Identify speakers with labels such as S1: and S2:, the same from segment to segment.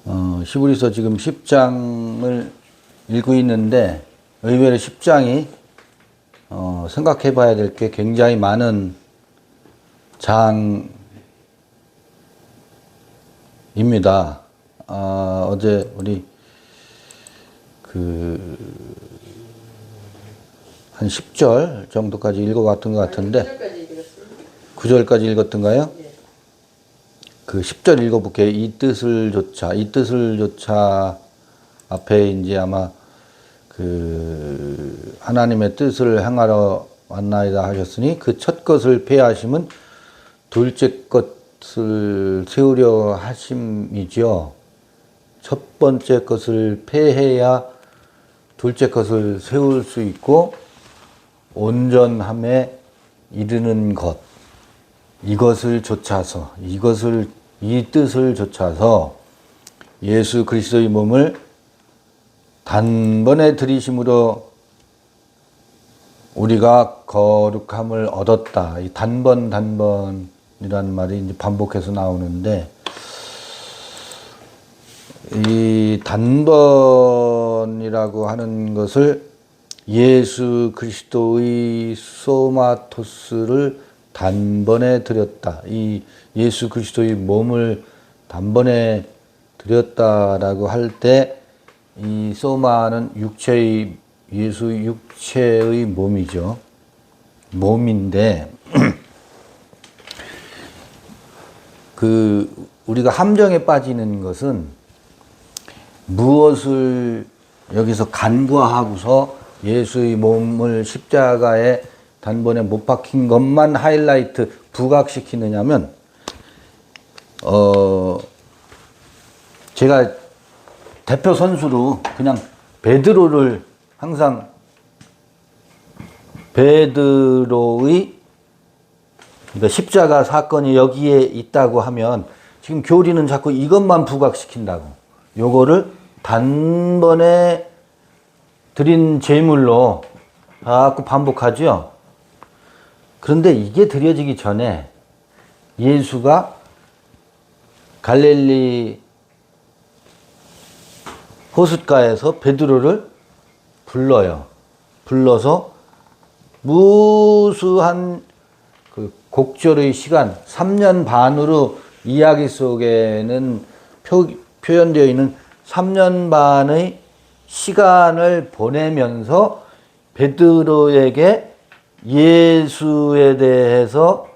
S1: 히브리서 지금 10장을 읽고 있는데 의외로 10장이 생각해 봐야 될 게 굉장히 많은 장입니다. 어제 우리 한 10절 정도까지 읽어봤던 것 같은데 9절까지 읽었던가요?
S2: 예.
S1: 그 10절 읽어볼게요. 이 뜻을 조차 앞에 이제 아마 하나님의 뜻을 행하러 왔나이다 하셨으니 그 첫 것을 폐하심은 둘째 것을 세우려 하심이죠. 첫 번째 것을 폐해야 둘째 것을 세울 수 있고 온전함에 이르는 것. 이 뜻을 좇아서 예수 그리스도의 몸을 단번에 들이심으로 우리가 거룩함을 얻었다. 이 단번이라는 말이 이제 반복해서 나오는데, 이 단번이라고 하는 것을 예수 그리스도의 소마토스를 단번에 드렸다. 이 예수 그리스도의 몸을 단번에 드렸다라고 할 때 이 소마는 예수 육체의 몸이죠. 몸인데 우리가 함정에 빠지는 것은 무엇을 여기서 간과하고서 예수의 몸을 십자가에 단번에 못 박힌 것만 하이라이트 부각시키느냐면, 제가 대표 선수로 그냥 베드로를 항상 그러니까 십자가 사건이 여기에 있다고 하면 지금 교리는 자꾸 이것만 부각시킨다고. 요거를 단번에 드린 제물로 자꾸 반복하죠. 그런데 이게 드려지기 전에 예수가 갈릴리 호숫가에서 베드로를 불러서 무수한 곡절의 시간, 3년 반으로 이야기 속에는 표현되어 있는 3년 반의 시간을 보내면서 베드로에게 예수에 대해서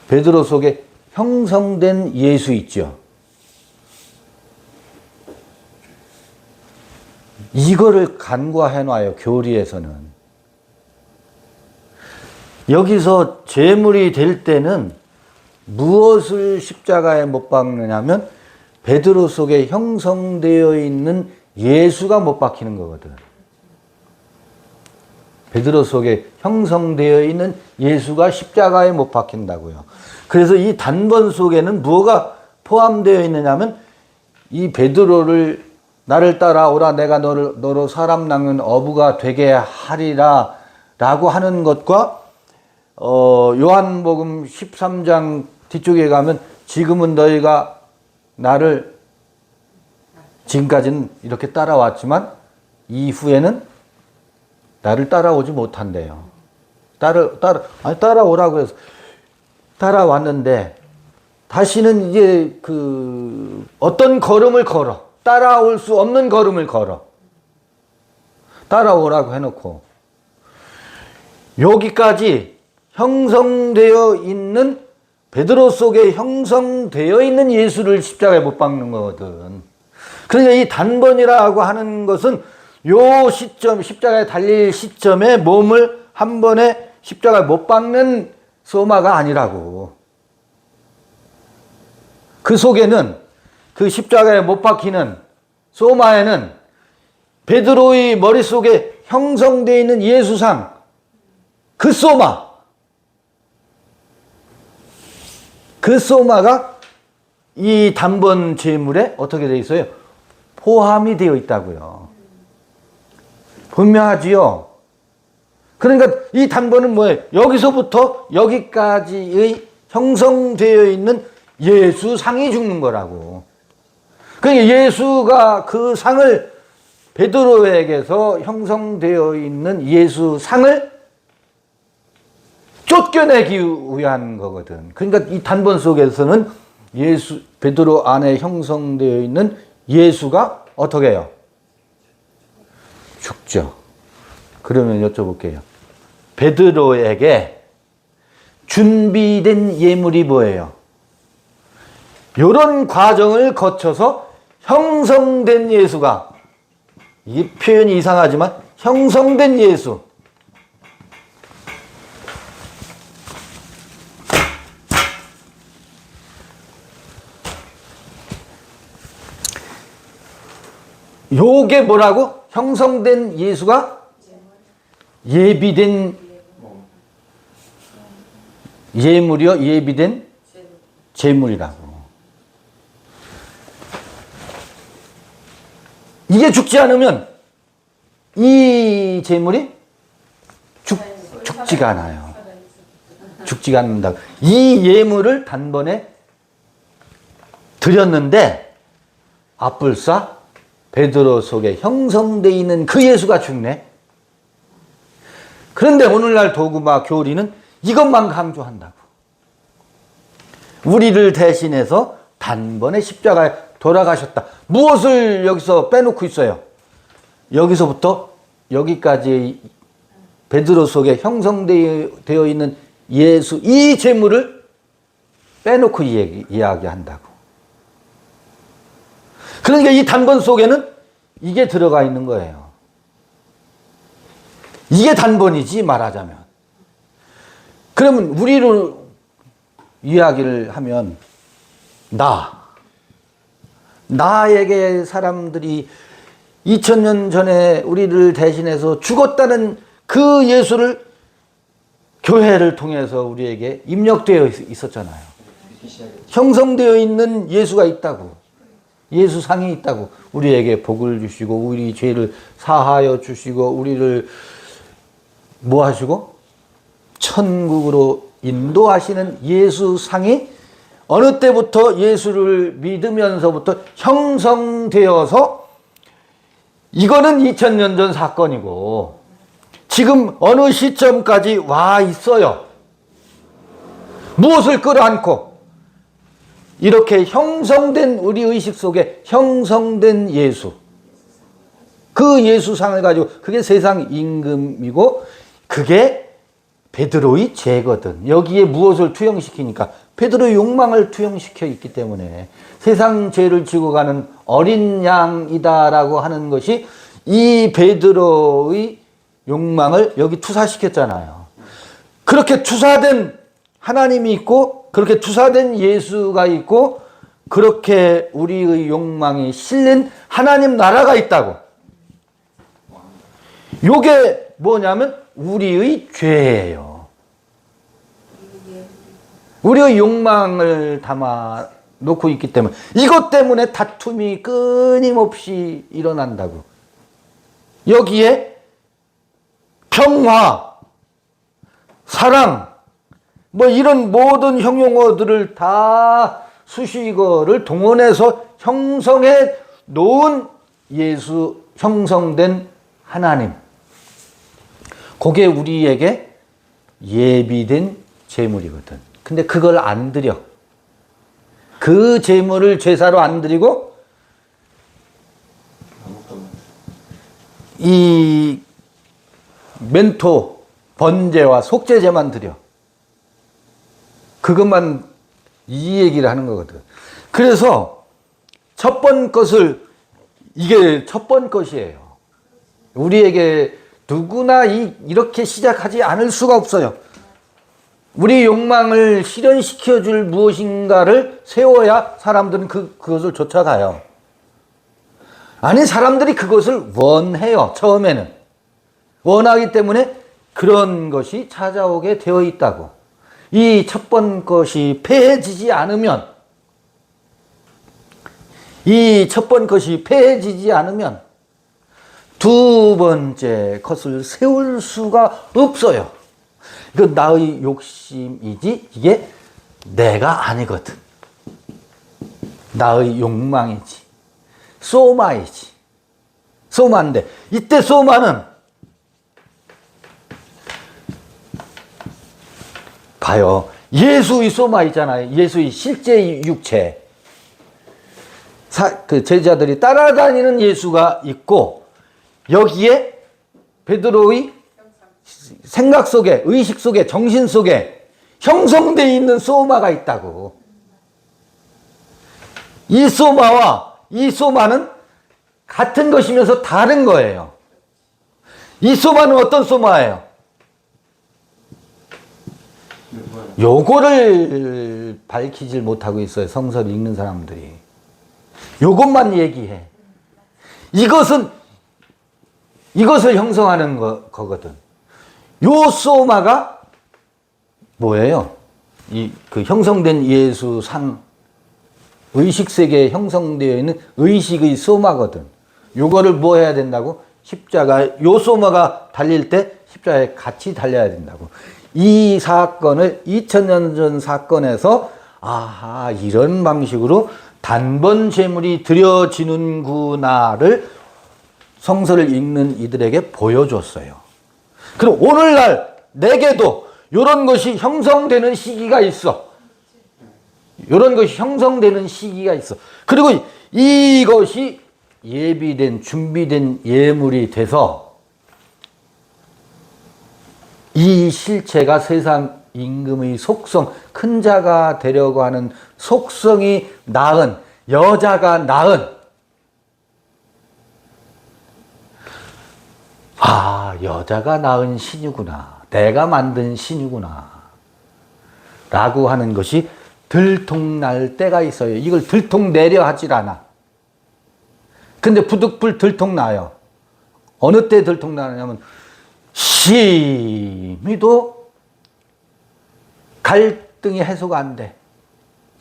S1: 베드로 속에 형성된 예수 있죠. 이거를 간과해 놔요, 교리에서는. 여기서 제물이 될 때는 무엇을 십자가에 못 박느냐면 베드로 속에 형성되어 있는 예수가 못 박히는 거거든. 베드로 속에 형성되어 있는 예수가 십자가에 못 박힌다고요. 그래서 이 단번 속에는 뭐가 포함되어 있느냐면 이 베드로를 나를 따라오라 내가 너로 사람 낚는 어부가 되게 하리라 라고 하는 것과 요한복음 13장 뒤쪽에 가면 지금은 너희가 나를 지금까지는 이렇게 따라왔지만 이후에는 나를 따라오지 못한대요. 따라오라고 해서 따라왔는데 다시는 이제 어떤 걸음을 걸어. 따라올 수 없는 걸음을 걸어. 따라오라고 해놓고 여기까지 형성되어 있는 베드로 속에 형성되어 있는 예수를 십자가에 못 박는 거거든. 그러니까 이 단번이라고 하는 것은 요 시점, 십자가에 달릴 시점에 몸을 한 번에 십자가에 못 박는 소마가 아니라고. 그 속에는 그 십자가에 못 박히는 소마에는 베드로의 머릿속에 형성되어 있는 예수상, 그 소마가 이 단번 제물에 어떻게 되어 있어요? 포함이 되어 있다고요. 분명하지요? 그러니까 이 단번은 뭐예요? 여기서부터 여기까지의 형성되어 있는 예수 상이 죽는 거라고. 그러니까 예수가 그 상을 베드로에게서 형성되어 있는 예수 상을 쫓겨내기 위한 거거든. 그러니까 이 단번 속에서는 베드로 안에 형성되어 있는 예수가 어떻게 해요? 죽죠. 그러면 여쭤볼게요. 베드로에게 준비된 예물이 뭐예요? 이런 과정을 거쳐서 형성된 예수가, 이 표현이 이상하지만 형성된 예수, 요게 뭐라고? 형성된 예수가 예비된 예물이요? 예비된 제물이라고. 이게 죽지 않으면 이 제물이 죽지가 않아요. 죽지가 않는다. 이 예물을 단번에 드렸는데 앞불사 베드로 속에 형성되어 있는 그 예수가 죽네. 그런데 오늘날 도구마 교리는 이것만 강조한다고. 우리를 대신해서 단번에 십자가에 돌아가셨다. 무엇을 여기서 빼놓고 있어요? 여기서부터 여기까지 베드로 속에 형성되어 있는 예수, 이 재물을 빼놓고 이야기한다고. 그러니까 이 단번 속에는 이게 들어가 있는 거예요. 이게 단번이지 말하자면. 그러면 우리로 이야기를 하면 나에게 사람들이 2000년 전에 우리를 대신해서 죽었다는 그 예수를 교회를 통해서 우리에게 입력되어 있었잖아요. 형성되어 있는 예수가 있다고. 예수 상이 있다고. 우리에게 복을 주시고 우리 죄를 사하여 주시고 우리를 뭐 하시고? 천국으로 인도하시는 예수 상이 어느 때부터 예수를 믿으면서부터 형성되어서 이거는 2000년 전 사건이고 지금 어느 시점까지 와 있어요. 무엇을 끌어안고 이렇게 형성된 우리 의식 속에 형성된 예수, 그 예수상을 가지고 그게 세상 임금이고 그게 베드로의 죄거든. 여기에 무엇을 투영시키니까 베드로의 욕망을 투영시켜 있기 때문에 세상 죄를 지고 가는 어린 양이다라고 하는 것이 이 베드로의 욕망을 여기 투사시켰잖아요. 그렇게 투사된 하나님이 있고 그렇게 투사된 예수가 있고 그렇게 우리의 욕망이 실린 하나님 나라가 있다고. 요게 뭐냐면 우리의 죄예요. 우리의 욕망을 담아 놓고 있기 때문에 이것 때문에 다툼이 끊임없이 일어난다고. 여기에 평화, 사랑, 뭐 이런 모든 형용어들을 다 수식어를 동원해서 형성해 놓은 예수, 형성된 하나님. 그게 우리에게 예비된 제물이거든. 근데 그걸 안 드려. 그 제물을 제사로 안 드리고 이 멘토, 번제와 속죄제만 드려. 그것만 이 얘기를 하는 거거든. 그래서 첫 번 것을 이게 첫 번 것이에요. 우리에게 누구나 이렇게 시작하지 않을 수가 없어요. 우리 욕망을 실현시켜 줄 무엇인가를 세워야 사람들은 그것을 쫓아가요. 아니, 사람들이 그것을 원해요. 처음에는. 원하기 때문에 그런 것이 찾아오게 되어 있다고. 이 첫 번 것이 폐해지지 않으면 두 번째 것을 세울 수가 없어요. 그 나의 욕심이지 이게 내가 아니거든. 나의 욕망이지. 소마이지. 소마인데 이때 소마는 봐요. 예수의 소마 있잖아요. 예수의 실제 육체. 그 제자들이 따라다니는 예수가 있고 여기에 베드로의 생각 속에, 의식 속에, 정신 속에 형성되어 있는 소마가 있다고. 이 소마와 이 소마는 같은 것이면서 다른 거예요. 이 소마는 어떤 소마예요? 요거를 밝히질 못하고 있어요. 성서를 읽는 사람들이. 요것만 얘기해. 이것을 형성하는 거거든. 요 소마가 뭐예요? 그 형성된 예수상, 의식세계에 형성되어 있는 의식의 소마거든. 요거를 뭐 해야 된다고? 십자가, 요 소마가 달릴 때 십자가에 같이 달려야 된다고. 이 사건을 2000년 전 사건에서 아하, 이런 방식으로 단번 제물이 드려지는구나를 성서를 읽는 이들에게 보여줬어요. 그럼 오늘날 내게도 이런 것이 형성되는 시기가 있어. 이런 것이 형성되는 시기가 있어. 그리고 이것이 예비된, 준비된 예물이 돼서 이 실체가 세상 임금의 속성, 큰 자가 되려고 하는 속성이 낳은, 여자가 낳은, 아, 여자가 낳은 신이구나. 내가 만든 신이구나. 라고 하는 것이 들통날 때가 있어요. 이걸 들통내려 하질 않아. 근데 부득불 들통나요. 어느 때 들통나냐면 심히도 갈등이 해소가 안 돼.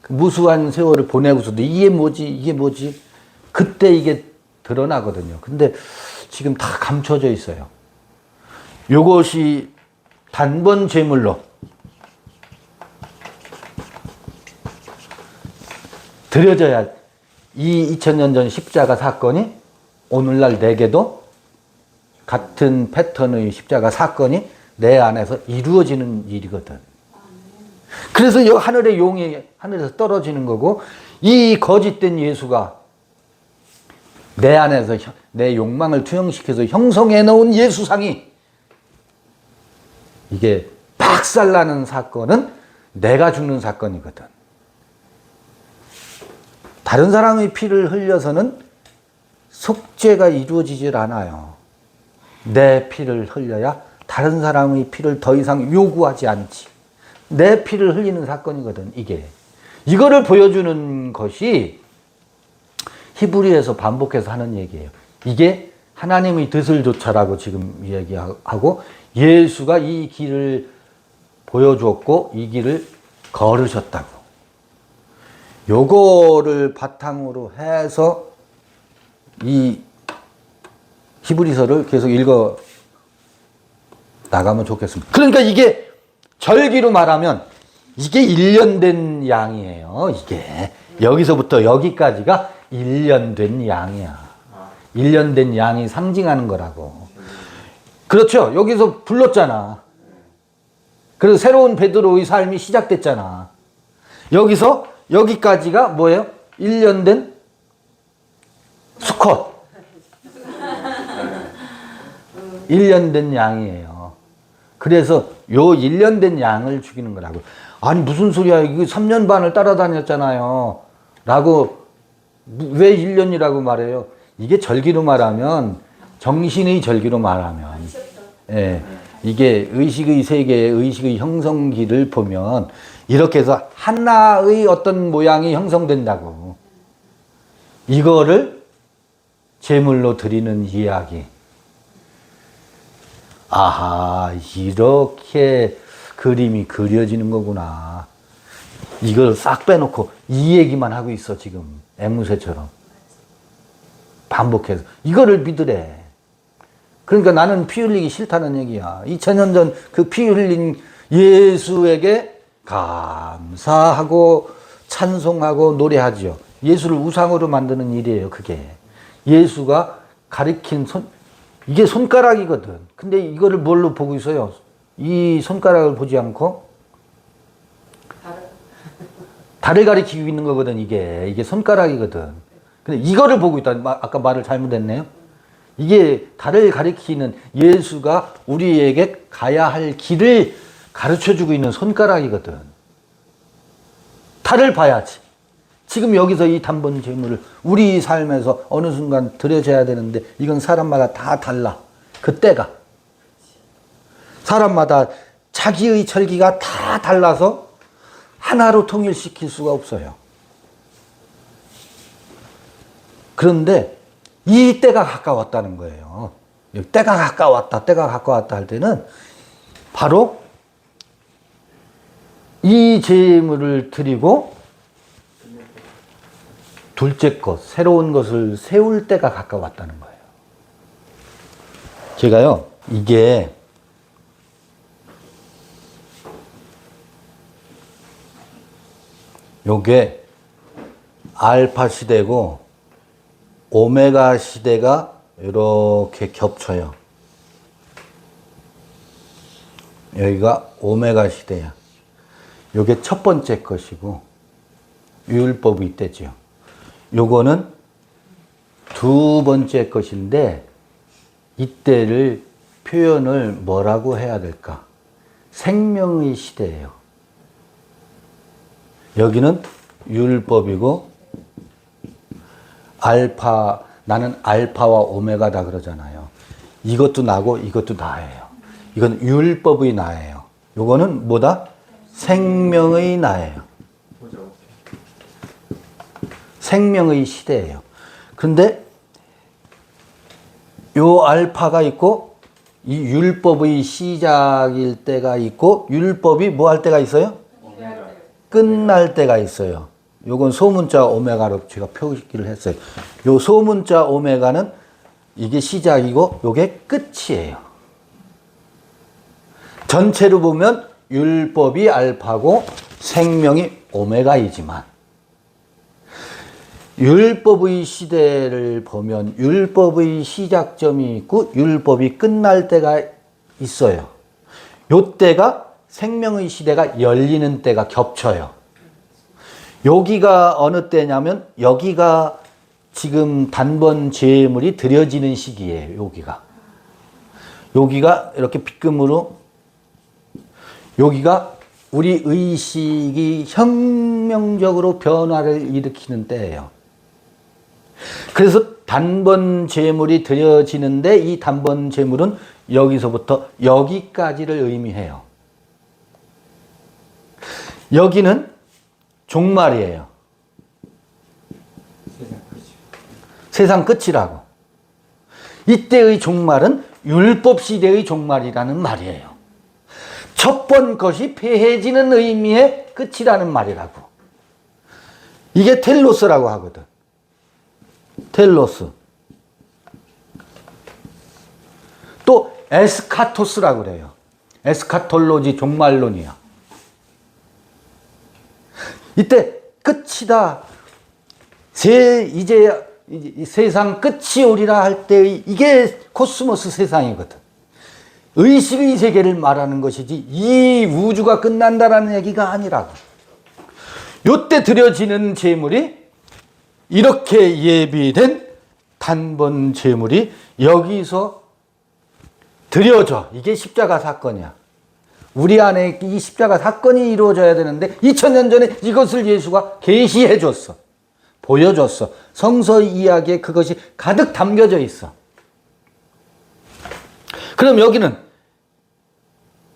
S1: 무수한 세월을 보내고서도 이게 뭐지? 그때 이게 드러나거든요. 근데 지금 다 감춰져 있어요. 요것이 단번 제물로 드려져야 이 2000년 전 십자가 사건이 오늘날 내게도 같은 패턴의 십자가 사건이 내 안에서 이루어지는 일이거든. 그래서 이 하늘의 용이 하늘에서 떨어지는 거고, 이 거짓된 예수가 내 안에서 내 욕망을 투영시켜서 형성해 놓은 예수상이 이게 박살나는 사건은 내가 죽는 사건이거든. 다른 사람의 피를 흘려서는 속죄가 이루어지질 않아요. 내 피를 흘려야 다른 사람의 피를 더 이상 요구하지 않지. 내 피를 흘리는 사건이거든, 이게. 이거를 보여주는 것이 히브리에서 반복해서 하는 얘기예요. 이게 하나님의 뜻을 좇아라고 지금 얘기하고, 예수가 이 길을 보여주었고 이 길을 걸으셨다고. 요거를 바탕으로 해서 이 히브리서를 계속 읽어 나가면 좋겠습니다. 그러니까 이게 절기로 말하면 이게 1년 된 양이에요. 이게 여기서부터 여기까지가 1년 된 양이야. 1년 된 양이 상징하는 거라고. 그렇죠. 여기서 불렀잖아. 그래서 새로운 베드로의 삶이 시작됐잖아. 여기서 여기까지가 뭐예요? 1년 된 수컷. 1년 된 양이에요. 그래서 요 1년 된 양을 죽이는 거라고. 아니 무슨 소리야. 이거 3년 반을 따라다녔잖아요. 라고 왜 1년이라고 말해요? 이게 절기로 말하면, 정신의 절기로 말하면, 예, 이게 의식의 세계의 의식의 형성기를 보면 이렇게 해서 하나의 어떤 모양이 형성된다고. 이거를 제물로 드리는 이야기. 아하, 이렇게 그림이 그려지는 거구나. 이걸 싹 빼놓고 이 얘기만 하고 있어, 지금. 앵무새처럼. 반복해서. 이거를 믿으래. 그러니까 나는 피 흘리기 싫다는 얘기야. 2000년 전 그 피 흘린 예수에게 감사하고 찬송하고 노래하지요. 예수를 우상으로 만드는 일이에요, 그게. 예수가 가리킨 이게 손가락이거든. 근데 이거를 뭘로 보고 있어요? 이 손가락을 보지 않고 달을 가리키고 있는 거거든, 이게 손가락이거든. 근데 이거를 보고 있다. 아까 말을 잘못했네요. 이게 달을 가리키는 예수가 우리에게 가야 할 길을 가르쳐주고 있는 손가락이거든. 달을 봐야지. 지금 여기서 이 단번 제물을 우리 삶에서 어느 순간 드려져야 되는데 이건 사람마다 다 달라. 그 때가. 사람마다 자기의 절기가 다 달라서 하나로 통일시킬 수가 없어요. 그런데 이 때가 가까웠다는 거예요. 때가 가까웠다 할 때는 바로 이 제물을 드리고 둘째 것, 새로운 것을 세울 때가 가까웠다는 거예요. 제가요, 요게 알파 시대고 오메가 시대가 이렇게 겹쳐요. 여기가 오메가 시대야. 요게 첫 번째 것이고 율법이 이때죠. 요거는 두 번째 것인데 이때를 표현을 뭐라고 해야 될까? 생명의 시대예요. 여기는 율법이고 나는 알파와 오메가다 그러잖아요. 이것도 나고 이것도 나예요. 이건 율법의 나예요. 요거는 뭐다? 생명의 나예요. 생명의 시대예요. 그런데 요 알파가 있고 이 율법의 시작일 때가 있고 율법이 뭐 할 때가 있어요? 끝날 때가 있어요. 요건 소문자 오메가로 제가 표기를 했어요. 요 소문자 오메가는 이게 시작이고 요게 끝이에요. 전체로 보면 율법이 알파고 생명이 오메가이지만 율법의 시대를 보면 율법의 시작점이 있고 율법이 끝날 때가 있어요. 요 때가 생명의 시대가 열리는 때가 겹쳐요. 여기가 어느 때냐면 여기가 지금 단번 제물이 드려지는 시기예요. 여기가 이렇게 빗금으로 여기가 우리 의식이 혁명적으로 변화를 일으키는 때예요. 그래서 단번 제물이 드려지는데 이 단번 제물은 여기서부터 여기까지를 의미해요. 여기는 종말이에요. 세상 끝이라고. 이때의 종말은 율법 시대의 종말이라는 말이에요. 첫 번 것이 폐해지는 의미의 끝이라는 말이라고. 이게 텔로스라고 하거든. 텔로스. 또 에스카토스라고 그래요. 에스카톨로지 종말론이야. 이때 끝이다. 이제 세상 끝이 오리라 할 때 이게 코스모스 세상이거든. 의식의 세계를 말하는 것이지 이 우주가 끝난다라는 얘기가 아니라고. 요때 드려지는 제물이 이렇게 예비된 단번 제물이 여기서 드려져. 이게 십자가 사건이야. 우리 안에 이 십자가 사건이 이루어져야 되는데 2000년 전에 이것을 예수가 계시해 줬어. 보여줬어. 성서 이야기에 그것이 가득 담겨져 있어. 그럼 여기는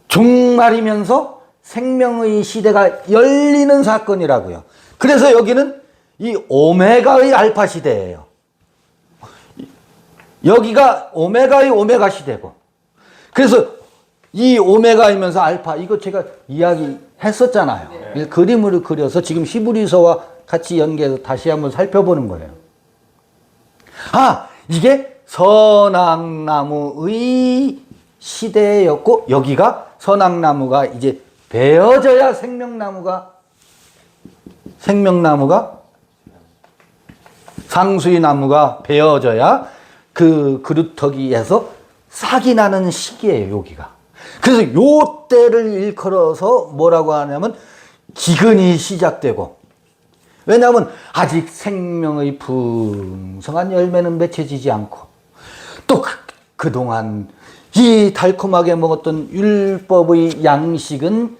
S1: 종말이면서 생명의 시대가 열리는 사건이라고요. 그래서 여기는 이 오메가의 알파 시대예요. 여기가 오메가의 오메가 시대고. 그래서 이 오메가이면서 알파, 이거 제가 이야기했었잖아요. 네. 그림으로 그려서 지금 히브리서와 같이 연계해서 다시 한번 살펴보는 거예요. 이게 선악나무의 시대였고 여기가 선악나무가 이제 베어져야 생명나무가 상수의 나무가 베어져야 그 그루터기에서 싹이 나는 시기예요, 여기가. 그래서 요 때를 일컬어서 뭐라고 하냐면 기근이 시작되고, 왜냐하면 아직 생명의 풍성한 열매는 맺혀지지 않고, 또 그동안 이 달콤하게 먹었던 율법의 양식은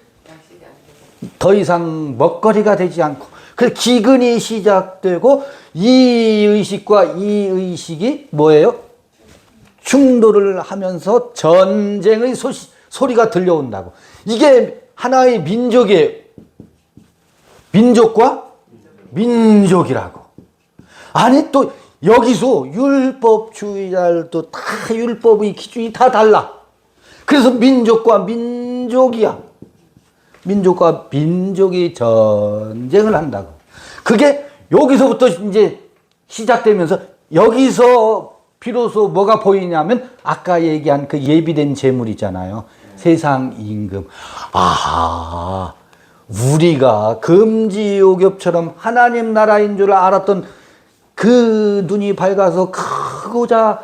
S1: 더 이상 먹거리가 되지 않고, 그래서 기근이 시작되고, 이 의식과 이 의식이 뭐예요? 충돌을 하면서 전쟁의 소리가 들려온다고. 이게 하나의 민족과 민족이라고. 아니, 또 여기서 율법주의자들도 다 율법의 기준이 다 달라. 그래서 민족과 민족이야. 민족과 민족이 전쟁을 한다고. 그게 여기서부터 이제 시작되면서, 여기서 비로소 뭐가 보이냐면 아까 얘기한 그 예비된 재물 있잖아요. 세상 임금. 아하, 우리가 금지옥엽처럼 하나님 나라인 줄 알았던 그 눈이 밝아서 크고자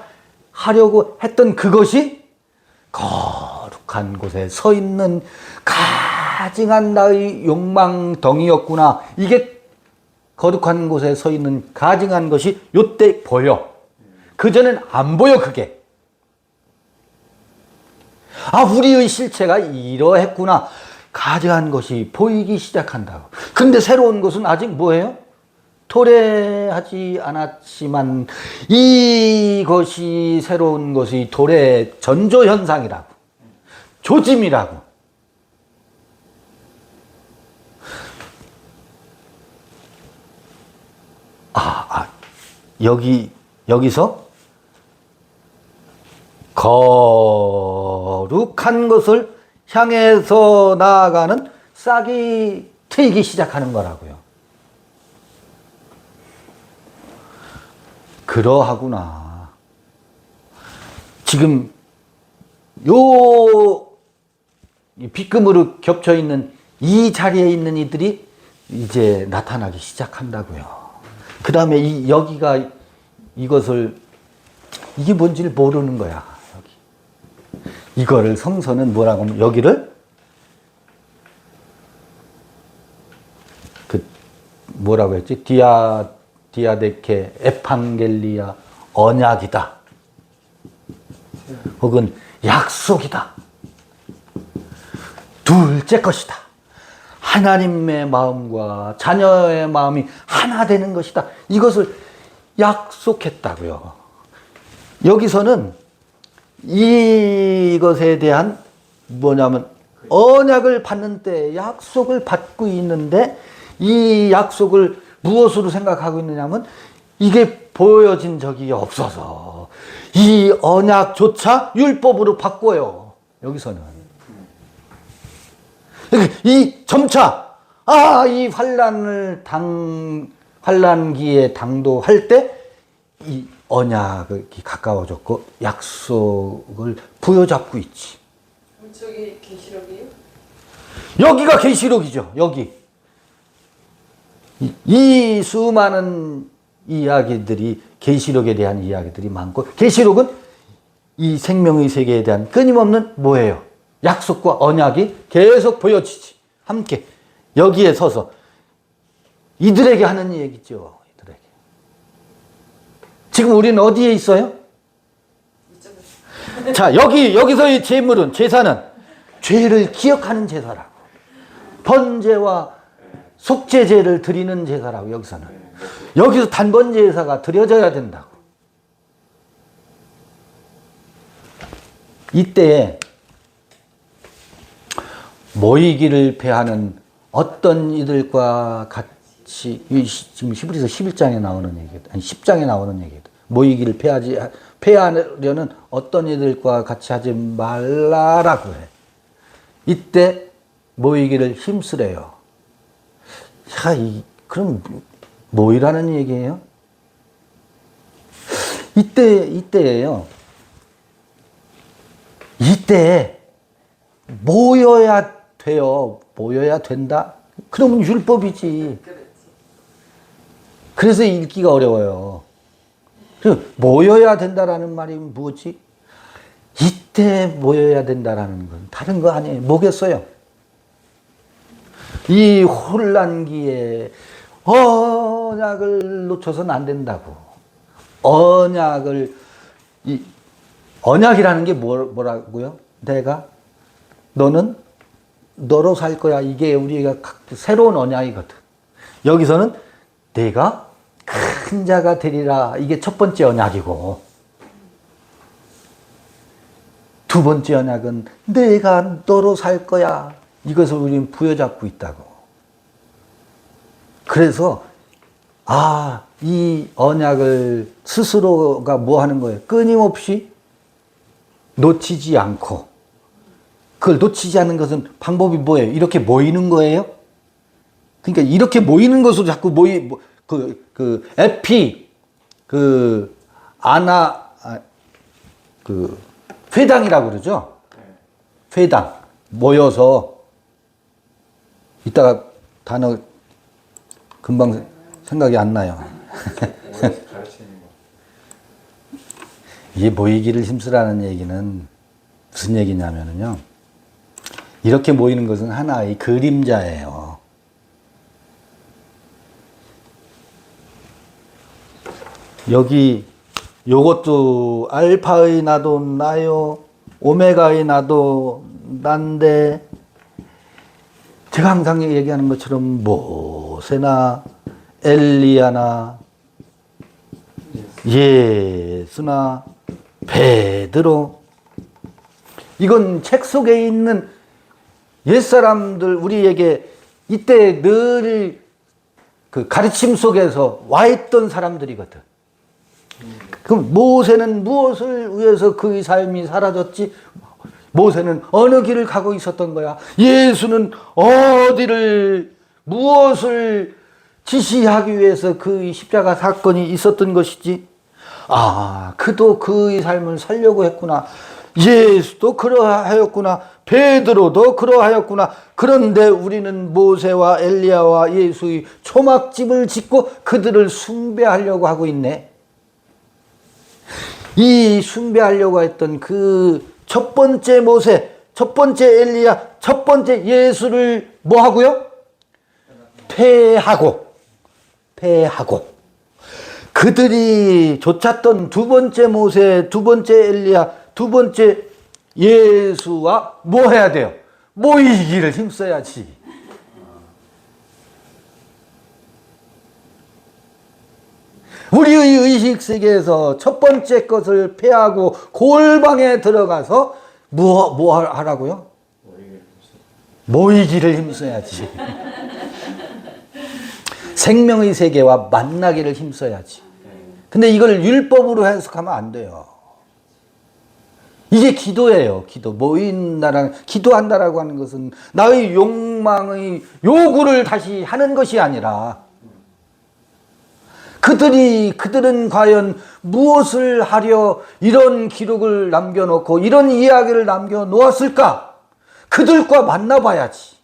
S1: 하려고 했던 그것이 거룩한 곳에 서 있는 가증한 나의 욕망덩이였구나. 이게 거룩한 곳에 서 있는 가증한 것이 요때 보여. 그전엔 안 보여, 그게. 아, 우리의 실체가 이러했구나. 가증한 것이 보이기 시작한다고. 근데 새로운 것은 아직 뭐예요? 도래하지 않았지만 이것이 새로운 것이 도래 전조현상이라고. 조짐이라고. 여기서 거룩한 것을 향해서 나아가는 싹이 트이기 시작하는 거라고요. 그러하구나. 지금 요 빗금으로 겹쳐 있는 이 자리에 있는 이들이 이제 나타나기 시작한다고요. 그 다음에 여기가 이것을, 이게 뭔지를 모르는 거야. 여기. 이거를 성서는 뭐라고 하면, 여기를 뭐라고 했지? 디아데케 에판겔리아, 언약이다. 혹은 약속이다. 둘째 것이다. 하나님의 마음과 자녀의 마음이 하나 되는 것이다. 이것을 약속했다고요. 여기서는 이것에 대한 뭐냐면, 언약을 받는 때 약속을 받고 있는데, 이 약속을 무엇으로 생각하고 있느냐면, 이게 보여진 적이 없어서 이 언약조차 율법으로 바꿔요. 여기서는 이 점차 이 환란기에 당도할 때 이 언약이 가까워졌고 약속을 부여잡고 있지.
S2: 저기 계시록이에요?
S1: 여기가 계시록이죠. 여기 이 수많은 이야기들이, 계시록에 대한 이야기들이 많고, 계시록은 이 생명의 세계에 대한 끊임없는 뭐예요? 약속과 언약이 계속 보여지지. 함께 여기에 서서 이들에게 하는 얘기죠. 이들에게. 지금 우리는 어디에 있어요? 자, 여기서의 제사는 죄를 기억하는 제사라고. 번제와 속죄제를 드리는 제사라고. 여기서 단번 제사가 드려져야 된다고. 이때에 모이기를 패하는 어떤 이들과 같이, 지금 히브리서 11장에 나오는 얘기다. 아니 10장에 나오는 얘기다. 모이기를 패하려는 어떤 이들과 같이 하지 말라라고 해. 이때 모이기를 힘쓰래요. 그럼 모이라는 얘기예요? 이때예요. 이때 모여야 돼요. 모여야 된다? 그러면 율법이지. 그래서 읽기가 어려워요. 모여야 된다라는 말이 뭐지? 이때 모여야 된다라는 건 다른 거 아니에요. 뭐겠어요? 이 혼란기에 언약을 놓쳐서는 안 된다고. 언약이라는 게 뭐라고요? 내가 너는 너로 살 거야. 이게 우리가 새로운 언약이거든. 여기서는 내가 큰 자가 되리라. 이게 첫 번째 언약이고, 두 번째 언약은 내가 너로 살 거야. 이것을 우리는 부여잡고 있다고. 그래서 이 언약을 스스로가 뭐 하는 거예요? 끊임없이 놓치지 않고. 그걸 놓치지 않는 것은 방법이 뭐예요? 이렇게 모이는 거예요? 그러니까 이렇게 모이는 것으로 자꾸 회당이라고 그러죠? 회당. 모여서, 이따가 단어 금방 생각이 안 나요. 이게 모이기를 힘쓰라는 얘기는 무슨 얘기냐면요. 이렇게 모이는 것은 하나의 그림자예요. 여기 요것도 알파의 나도 나요, 오메가의 나도 난데, 제가 항상 얘기하는 것처럼 모세나 엘리야나 예수나 베드로, 이건 책 속에 있는 옛사람들, 우리에게 이때 늘 그 가르침 속에서 와 있던 사람들이거든. 그럼 모세는 무엇을 위해서 그의 삶이 사라졌지? 모세는 어느 길을 가고 있었던 거야? 예수는 무엇을 지시하기 위해서 그의 십자가 사건이 있었던 것이지? 그도 그의 삶을 살려고 했구나. 예수도 그러하였구나. 베드로도 그러하였구나. 그런데 우리는 모세와 엘리야와 예수의 초막집을 짓고 그들을 숭배하려고 하고 있네. 이 숭배하려고 했던 그 첫 번째 모세, 첫 번째 엘리야, 첫 번째 예수를 뭐 하고요? 패하고 그들이 쫓았던 두 번째 모세, 두 번째 엘리야, 두 번째 예수와 뭐 해야 돼요? 모이기를 힘써야지. 우리의 의식 세계에서 첫 번째 것을 패하고 골방에 들어가서 뭐 하라고요? 모이기를 힘써야지. 생명의 세계와 만나기를 힘써야지. 근데 이걸 율법으로 해석하면 안 돼요. 이게 기도예요. 기도. 기도한다라고 하는 것은 나의 욕망의 요구를 다시 하는 것이 아니라, 그들은 과연 무엇을 하려 이런 기록을 남겨놓고 이런 이야기를 남겨놓았을까? 그들과 만나봐야지.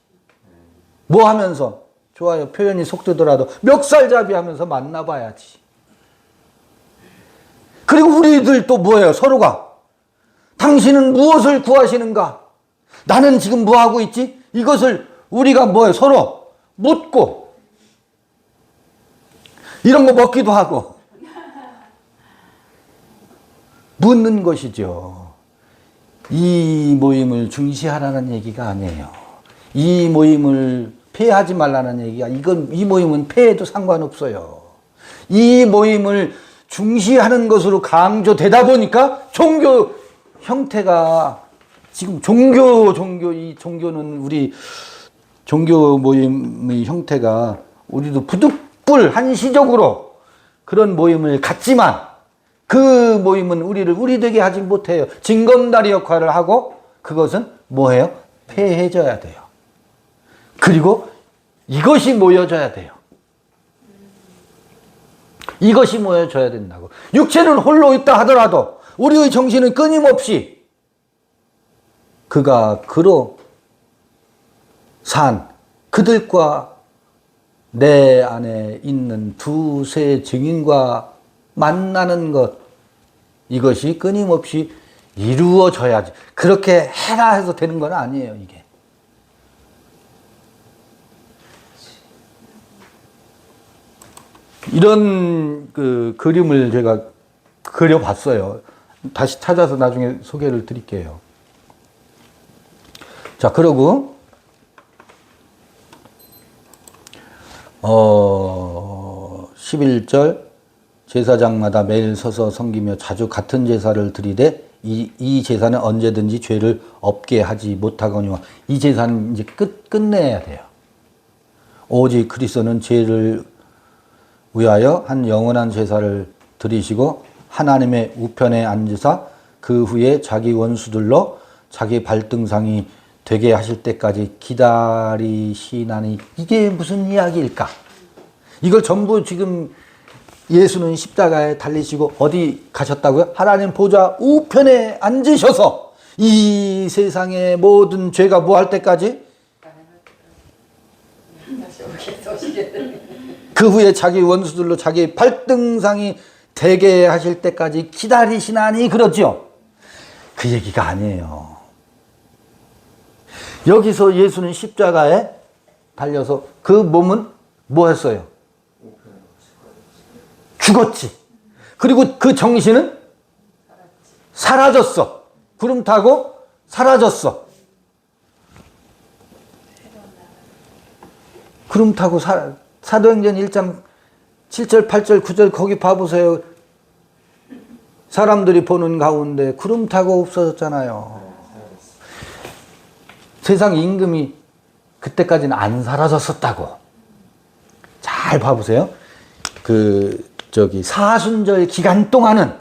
S1: 뭐 하면서? 좋아요. 표현이 속되더라도 멱살잡이 하면서 만나봐야지. 그리고 우리들 또 뭐예요? 서로가. 당신은 무엇을 구하시는가? 나는 지금 뭐 하고 있지? 이것을 우리가 뭐예요? 서로 묻고, 이런 거 먹기도 하고 묻는 것이죠. 이 모임을 중시하라는 얘기가 아니에요. 이 모임을 폐하지 말라는 얘기가, 이 모임은 폐해도 상관없어요. 이 모임을 중시하는 것으로 강조되다 보니까 종교 형태가 지금 이 종교는 우리 종교 모임의 형태가, 우리도 부득불 한시적으로 그런 모임을 갖지만 그 모임은 우리를 우리 되게 하지 못해요. 징검다리 역할을 하고, 그것은 뭐예요? 폐해져야 돼요. 그리고 이것이 모여져야 돼요. 이것이 모여져야 된다고. 육체는 홀로 있다 하더라도 우리의 정신은 끊임없이 그가 그로 산 그들과 내 안에 있는 두세 증인과 만나는 것, 이것이 끊임없이 이루어져야지. 그렇게 해라 해서 되는 건 아니에요, 이게. 이런 그 그림을 제가 그려봤어요. 다시 찾아서 나중에 소개를 드릴게요. 자, 그러고 11절 제사장마다 매일 서서 섬기며 자주 같은 제사를 드리되 이 제사는 언제든지 죄를 없게 하지 못하거니와 이 제사는 이제 끝내야 돼요. 오직 그리스도는 죄를 위하여 한 영원한 제사를 드리시고 하나님의 우편에 앉으사 그 후에 자기 원수들로 자기 발등상이 되게 하실 때까지 기다리시나니, 이게 무슨 이야기일까? 이걸 전부 지금 예수는 십자가에 달리시고 어디 가셨다고요? 하나님 보좌 우편에 앉으셔서 이 세상의 모든 죄가 뭐 할 때까지? 그 후에 자기 원수들로 자기 발등상이 되게 하실 때까지 기다리시나니, 그러죠? 그 얘기가 아니에요. 여기서 예수는 십자가에 달려서 그 몸은 뭐 했어요? 죽었지. 그리고 그 정신은 사라졌어. 구름 타고 사라졌어. 구름 타고 사도행전 1장 7절, 8절, 9절 거기 봐보세요. 사람들이 보는 가운데 구름 타고 없어졌잖아요. 세상 임금이 그때까지는 안 사라졌었다고. 잘 봐보세요. 사순절 기간 동안은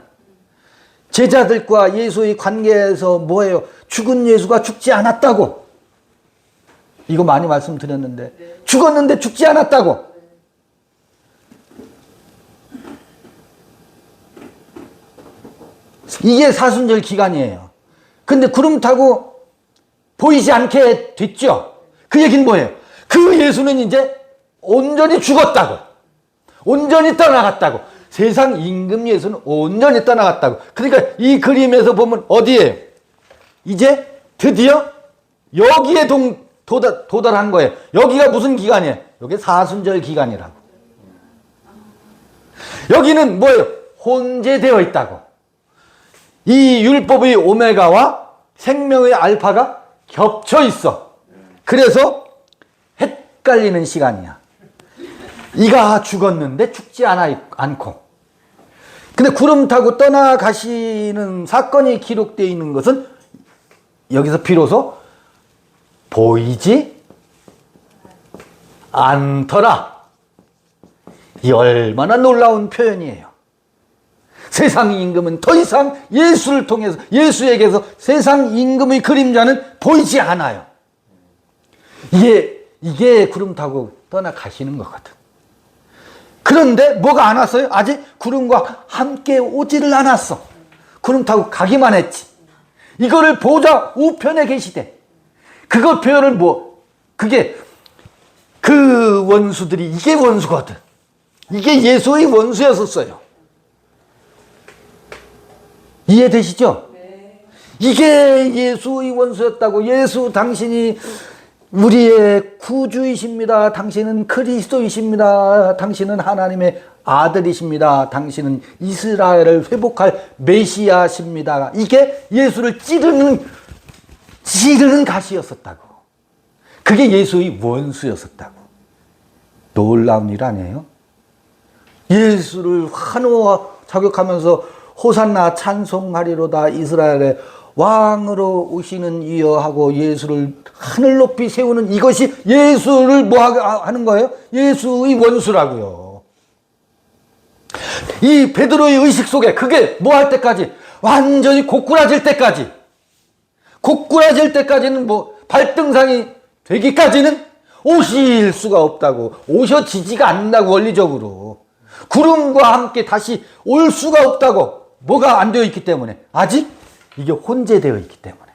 S1: 제자들과 예수의 관계에서 뭐예요? 죽은 예수가 죽지 않았다고. 이거 많이 말씀드렸는데, 죽었는데 죽지 않았다고. 이게 사순절 기간이에요. 근데 구름 타고 보이지 않게 됐죠. 그 얘기는 뭐예요? 그 예수는 이제 온전히 죽었다고. 온전히 떠나갔다고. 세상 임금 예수는 온전히 떠나갔다고. 그러니까 이 그림에서 보면 어디에요? 이제 드디어 여기에 도달한 거예요. 여기가 무슨 기간이에요? 여기 사순절 기간이라고. 여기는 뭐예요? 혼재되어 있다고. 이 율법의 오메가와 생명의 알파가 겹쳐 있어. 그래서 헷갈리는 시간이야. 이가 죽었는데 죽지 않고. 근데 구름 타고 떠나가시는 사건이 기록되어 있는 것은 여기서 비로소 보이지 않더라. 이 얼마나 놀라운 표현이에요. 세상 임금은 더 이상 예수를 통해서, 예수에게서 세상 임금의 그림자는 보이지 않아요. 이게 구름 타고 떠나가시는 거거든. 그런데 뭐가 안 왔어요? 아직 구름과 함께 오지를 않았어. 구름 타고 가기만 했지. 이거를 보좌 우편에 계시대. 그거 표현을 그게 그 원수들이 이게 원수거든. 이게 예수의 원수였었어요. 이해되시죠? 네. 이게 예수의 원수였다고. 예수 당신이 우리의 구주이십니다. 당신은 그리스도이십니다. 당신은 하나님의 아들이십니다. 당신은 이스라엘을 회복할 메시아십니다. 이게 예수를 찌르는 가시였었다고. 그게 예수의 원수였었다고. 놀라운 일 아니에요? 예수를 환호와 자격하면서 호산나 찬송하리로다, 이스라엘의 왕으로 오시는 이여 하고 예수를 하늘 높이 세우는, 이것이 예수를 뭐 하는 거예요? 예수의 원수라고요. 이 베드로의 의식 속에 그게 뭐 할 때까지? 완전히 고꾸라질 때까지는 발등상이 되기까지는 오실 수가 없다고. 오셔지지가 않는다고. 원리적으로 구름과 함께 다시 올 수가 없다고. 뭐가 안 되어 있기 때문에. 아직 이게 혼재되어 있기 때문에.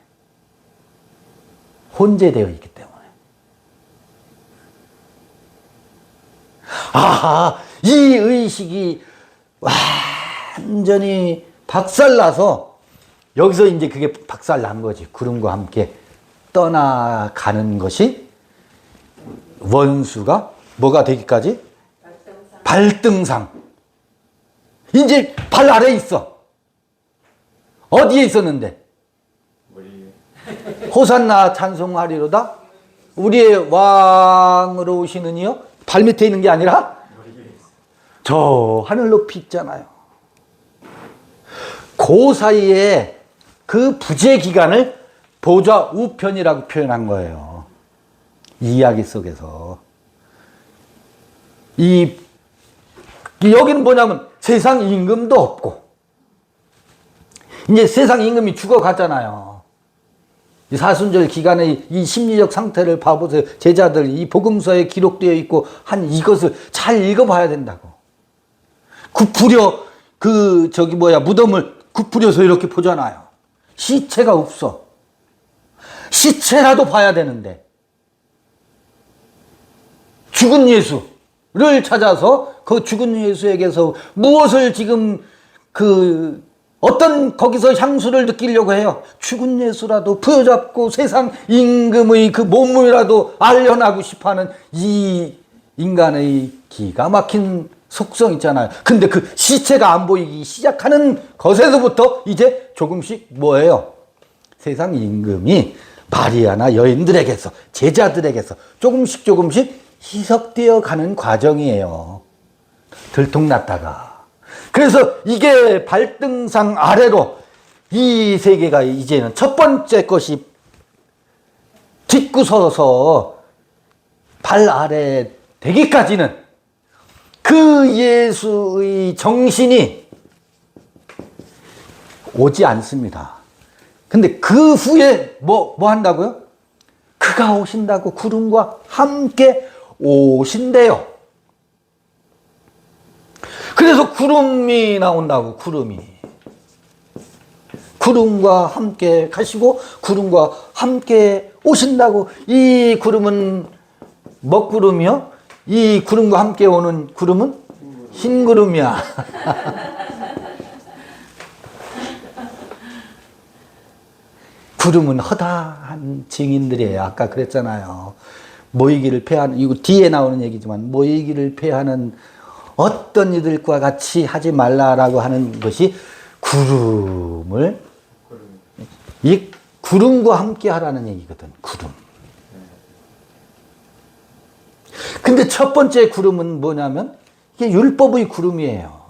S1: 아하, 이 의식이 완전히 박살나서 여기서 이제 그게 박살난 거지. 구름과 함께 떠나가는 것이 원수가 뭐가 되기까지? 발등상. 이제 발 아래 있어. 어디에 있었는데? 호산나 찬송하리로다. 우리의 왕으로 오시는 이요. 발 밑에 있는 게 아니라 저 하늘 높이 있잖아요. 그 사이에 그 부재 기간을 보좌 우편이라고 표현한 거예요. 이 이야기 속에서. 여기는 뭐냐면 세상 임금도 없고, 이제 세상 임금이 죽어갔잖아요. 이 사순절 기간의 이 심리적 상태를 봐보세요. 제자들 이 복음서에 기록되어 있고 한 이것을 잘 읽어봐야 된다고. 굽부려 무덤을 굽부려서 이렇게 보잖아요. 시체가 없어. 시체라도 봐야 되는데 죽은 예수를 찾아서 그 죽은 예수에게서 무엇을 지금 어떤 거기서 향수를 느끼려고 해요. 죽은 예수라도 부여잡고 세상 임금의 그 몸이라도 알려나고 싶어하는 이 인간의 기가 막힌 속성 있잖아요. 근데 그 시체가 안 보이기 시작하는 것에서부터 이제 조금씩 뭐예요? 세상 임금이 마리아나 여인들에게서 제자들에게서 조금씩 희석되어 가는 과정이에요. 들통났다가. 그래서 이게 발등상 아래로 이 세계가 이제는 첫 번째 것이 딛고 서서 발 아래 되기까지는 그 예수의 정신이 오지 않습니다. 근데 그 후에 뭐 한다고요? 그가 오신다고 구름과 함께 오신대요. 그래서 구름이 나온다고, 구름이. 구름과 함께 가시고 구름과 함께 오신다고. 이 구름은 먹구름이요? 이 구름과 함께 오는 구름은 흰구름이야. 구름은 허다한 증인들이에요. 아까 그랬잖아요. 모이기를 패하는, 이거 뒤에 나오는 얘기지만 모이기를 패하는 어떤 이들과 같이 하지 말라라고 하는 것이 이 구름과 함께 하라는 얘기거든. 구름. 근데 첫 번째 구름은 뭐냐면 이게 율법의 구름이에요.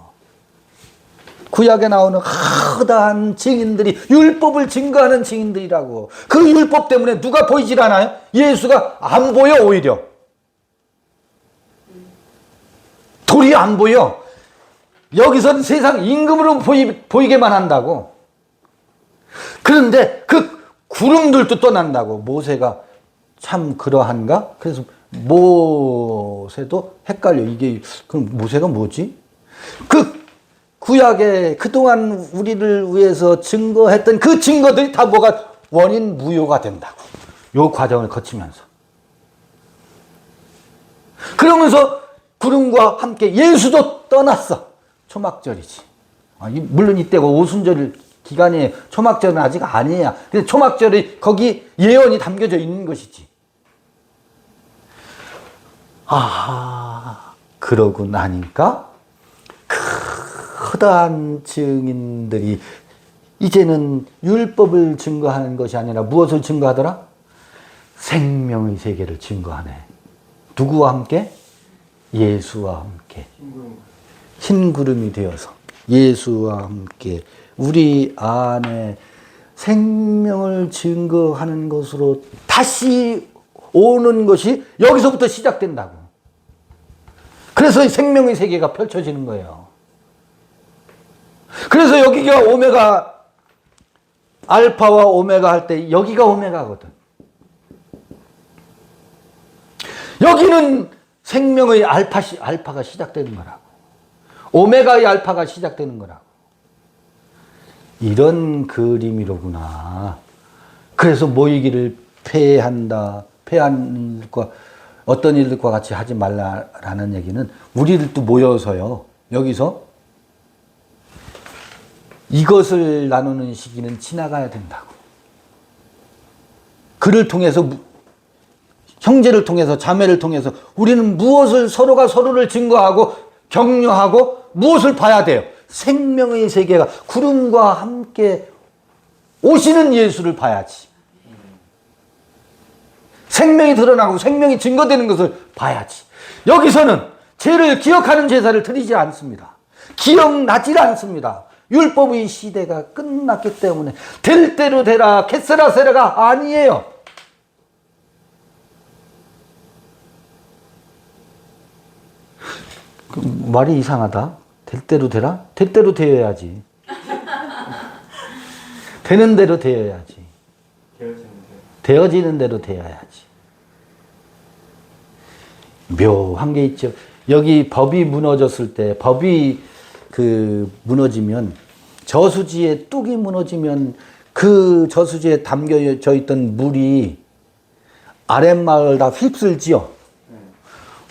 S1: 구약에 나오는 허다한 증인들이 율법을 증거하는 증인들이라고. 그 율법 때문에 누가 보이질 않아요? 예수가 안 보여. 오히려 돌이 안 보여. 여기서는 세상 임금으로 보이게만 한다고. 그런데 그 구름들도 떠난다고. 모세가 참 그러한가? 그래서 모세도 헷갈려. 이게 그럼 모세가 뭐지? 그 구약에 그동안 우리를 위해서 증거했던 그 증거들이 다 뭐가 원인 무효가 된다고. 요 과정을 거치면서. 그러면서 구름과 함께 예수도 떠났어. 초막절이지. 물론 이때가 오순절 기간이에요. 초막절은 아직 아니야. 근데 초막절이 거기 예언이 담겨져 있는 것이지. 그러고 나니까 허다한 증인들이 이제는 율법을 증거하는 것이 아니라 무엇을 증거하더라? 생명의 세계를 증거하네. 누구와 함께? 예수와 함께. 흰구름이 되어서 예수와 함께 우리 안에 생명을 증거하는 것으로 다시 오는 것이 여기서부터 시작된다고. 그래서 생명의 세계가 펼쳐지는 거예요. 그래서 여기가 오메가, 알파와 오메가 할 때 여기가 오메가거든. 여기는 생명의 알파가 시작되는 거라고. 오메가의 알파가 시작되는 거라고. 이런 그림이로구나. 그래서 모이기를 패하는 것과 어떤 일들과 같이 하지 말라라는 얘기는 우리들도 모여서요. 여기서 이것을 나누는 시기는 지나가야 된다고. 그를 통해서 형제를 통해서 자매를 통해서 우리는 무엇을 서로가 서로를 증거하고 격려하고 무엇을 봐야 돼요? 생명의 세계가 구름과 함께 오시는 예수를 봐야지. 생명이 드러나고 생명이 증거되는 것을 봐야지. 여기서는 죄를 기억하는 제사를 드리지 않습니다. 기억나질 않습니다. 율법의 시대가 끝났기 때문에 될 대로 되라 겟세라 세라가 아니에요. 말이 이상하다. 될 대로 되라? 될 대로 되어야지. 되는 대로 되어야지. 되어지는 대로 되어야지. 묘한 게 있죠. 여기 법이 무너졌을 때, 법이 무너지면, 저수지에 뚝이 무너지면 그 저수지에 담겨져 있던 물이 아랫마을 다 휩쓸지요.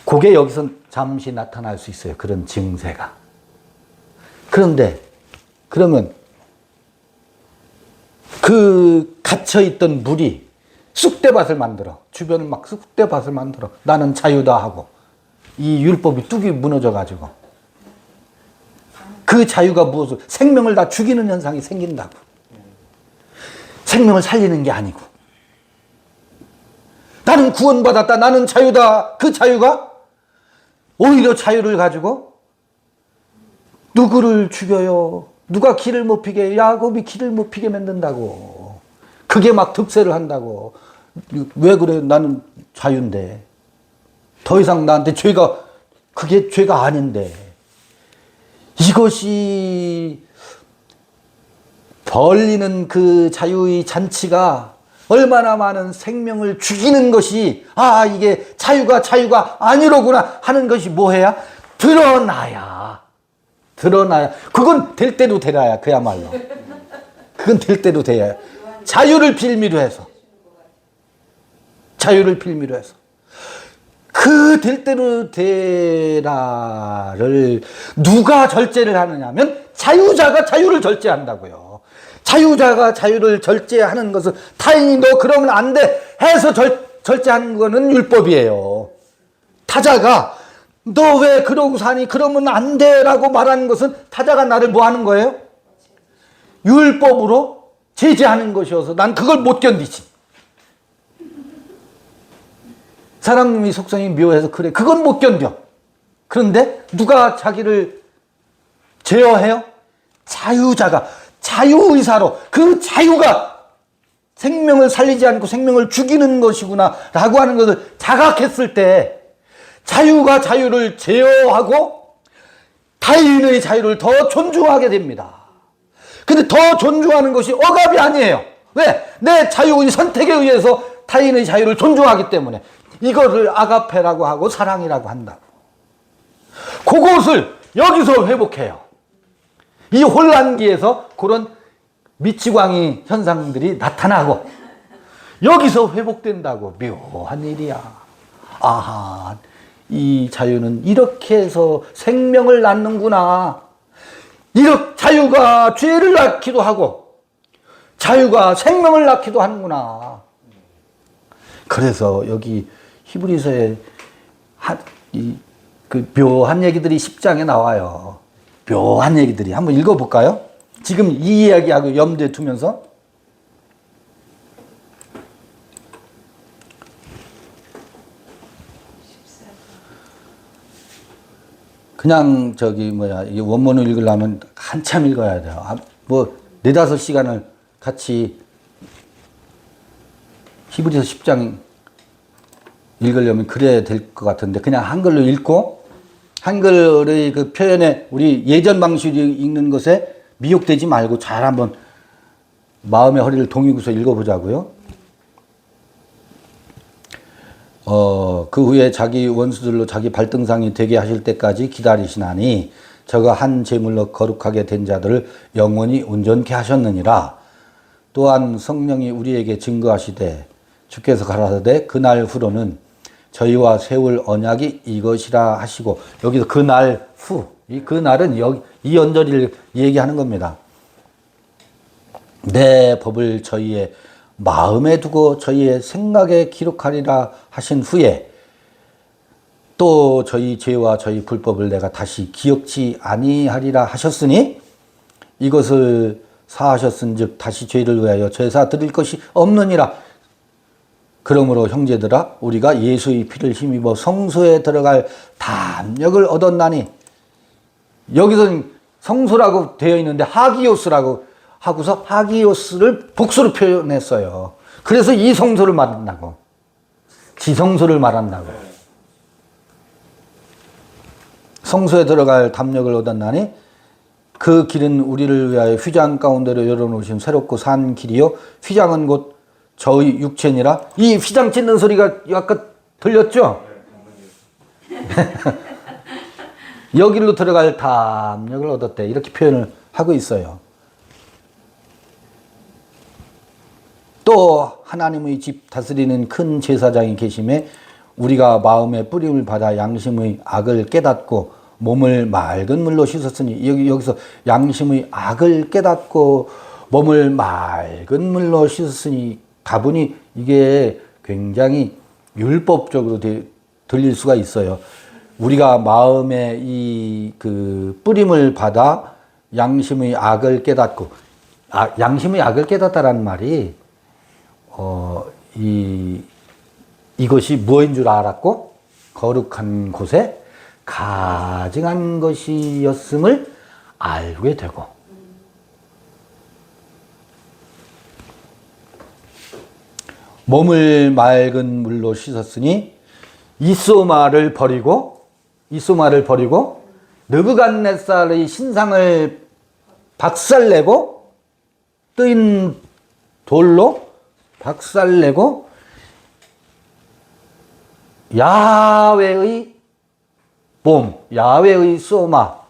S1: 그게 여기서 잠시 나타날 수 있어요. 그런 증세가. 그런데, 그러면 그 갇혀있던 물이 쑥대밭을 만들어. 주변을 막 쑥대밭을 만들어. 나는 자유다 하고. 이 율법이 뚝이 무너져가지고. 그 자유가 무엇을, 생명을 다 죽이는 현상이 생긴다고. 생명을 살리는 게 아니고. 나는 구원받았다. 나는 자유다. 그 자유가 오히려 자유를 가지고 누구를 죽여요? 누가 길을 못 피게 해요? 야곱이 길을 못 피게 만든다고. 그게 막 득세를 한다고. 왜 그래? 나는 자유인데. 더 이상 나한테 그게 죄가 아닌데. 이것이 벌리는 그 자유의 잔치가 얼마나 많은 생명을 죽이는 것이, 이게 자유가 아니로구나 하는 것이 뭐해야? 드러나야. 그건 될 대로 되라야, 그야말로. 그건 될 대로 돼야. 자유를 빌미로 해서. 그 될 대로 되라를 누가 절제를 하느냐면 자유자가 자유를 절제한다고요. 자유자가 자유를 절제하는 것은 타인이 너 그러면 안 돼 해서 절제하는 거는 율법이에요. 타자가 너 왜 그러고 사니? 그러면 안 돼라고 말하는 것은 타자가 나를 뭐 하는 거예요? 율법으로 제재하는 것이어서 난 그걸 못 견디지. 사람의 속성이 묘해서 그래. 그건 못 견뎌. 그런데 누가 자기를 제어해요? 자유자가 자유의사로 그 자유가 생명을 살리지 않고 생명을 죽이는 것이구나 라고 하는 것을 자각했을 때 자유가 자유를 제어하고 타인의 자유를 더 존중하게 됩니다. 근데 더 존중하는 것이 억압이 아니에요. 왜? 내 자유의 선택에 의해서 타인의 자유를 존중하기 때문에 이거를 아가페라고 하고 사랑이라고 한다고. 그것을 여기서 회복해요. 이 혼란기에서 그런 미치광이 현상들이 나타나고 여기서 회복된다고. 묘한 일이야. 아하, 이 자유는 이렇게 해서 생명을 낳는구나. 이렇게 자유가 죄를 낳기도 하고 자유가 생명을 낳기도 하는구나. 그래서 여기 히브리서에 그 묘한 얘기들이 10장에 나와요. 묘한 얘기들이. 한번 읽어볼까요? 지금 이 이야기하고 염두에 두면서. 그냥 이 원문을 읽으려면 한참 읽어야 돼요. 뭐 4-5시간을 같이 히브리서 10장 읽으려면 그래야 될 것 같은데 그냥 한글로 읽고 한글의 그 표현에 우리 예전 방식으로 읽는 것에 미혹되지 말고 잘 한번 마음의 허리를 동이고서 읽어보자고요. 그 후에 자기 원수들로 자기 발등상이 되게 하실 때까지 기다리시나니 저가 한 제물로 거룩하게 된 자들을 영원히 온전케 하셨느니라. 또한 성령이 우리에게 증거하시되 주께서 가라사대 그날 후로는 저희와 세울 언약이 이것이라 하시고, 여기서 그 날 후, 그 날은 이 언저리를 얘기하는 겁니다. 내 법을 저희의 마음에 두고 저희의 생각에 기록하리라 하신 후에 또 저희 죄와 저희 불법을 내가 다시 기억지 아니하리라 하셨으니 이것을 사하셨은즉 다시 죄를 위하여 제사 드릴 것이 없느니라. 그러므로 형제들아 우리가 예수의 피를 힘입어 성소에 들어갈 담력을 얻었나니, 여기서는 성소라고 되어 있는데 하기오스라고 하고서 하기오스를 복수로 표현했어요. 그래서 이 성소를 말한다고, 지성소를 말한다고. 성소에 들어갈 담력을 얻었나니 그 길은 우리를 위하여 휘장 가운데로 열어놓으신 새롭고 산 길이요 휘장은 곧 저의 육체니라. 이 휘장 찢는 소리가 아까 들렸죠? 여기로 들어갈 담력을 얻었대, 이렇게 표현을 하고 있어요. 또 하나님의 집 다스리는 큰 제사장이 계심에 우리가 마음의 뿌림을 받아 양심의 악을 깨닫고 몸을 맑은 물로 씻었으니, 여기서 양심의 악을 깨닫고 몸을 맑은 물로 씻었으니 가보니 이게 굉장히 율법적으로 들릴 수가 있어요. 우리가 마음의 그 뿌림을 받아 양심의 악을 깨닫고, 양심의 악을 깨닫다라는 말이 이것이 무엇인 줄 알았고 거룩한 곳에 가증한 것이었음을 알게 되고, 몸을 맑은 물로 씻었으니 이소마를 버리고 느부갓네살의 신상을 박살내고 뜨인 돌로 박살내고 야훼의 몸, 야훼의 소마를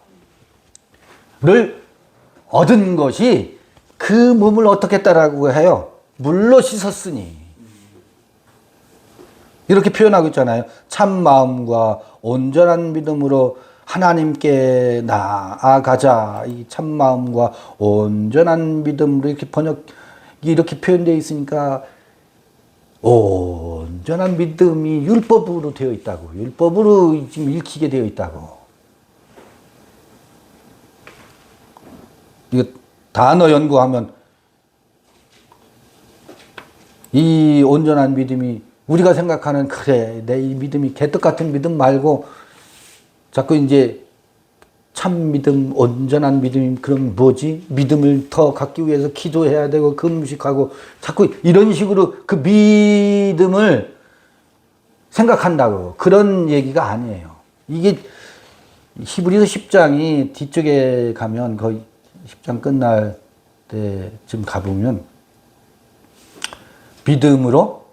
S1: 얻은 것이 그 몸을 어떻게 했다라고 해요? 물로 씻었으니. 이렇게 표현하고 있잖아요. 참 마음과 온전한 믿음으로 하나님께 나아가자. 이 참 마음과 온전한 믿음으로 이렇게 표현되어 있으니까 온전한 믿음이 율법으로 되어 있다고. 율법으로 지금 읽히게 되어 있다고. 이거 단어 연구하면 이 온전한 믿음이 우리가 생각하는, 그래, 내 이 믿음이 개떡 같은 믿음 말고 자꾸 이제 참 믿음, 온전한 믿음이 그럼 뭐지? 믿음을 더 갖기 위해서 기도해야 되고 금식하고 자꾸 이런 식으로 그 믿음을 생각한다고. 그런 얘기가 아니에요. 이게 히브리서 10장이 뒤쪽에 가면 거의 10장 끝날 때쯤 가보면 믿음으로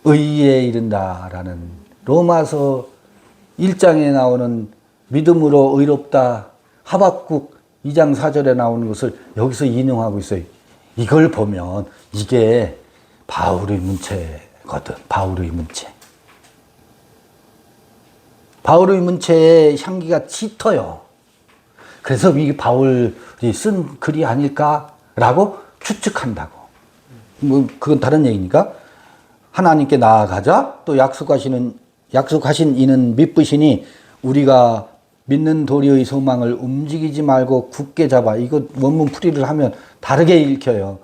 S1: 의에 이른다라는 로마서 1장에 나오는 믿음으로 의롭다, 하박국 2장 4절에 나오는 것을 여기서 인용하고 있어요. 이걸 보면 이게 바울의 문체거든. 바울의 문체. 바울의 문체의 향기가 짙어요. 그래서 이게 바울이 쓴 글이 아닐까라고 추측한다고. 뭐 그건 다른 얘기니까. 하나님께 나아가자. 또 약속하신 이는 믿으시니 우리가 믿는 도리의 소망을 움직이지 말고 굳게 잡아. 이거 원문 풀이를 하면 다르게 읽혀요.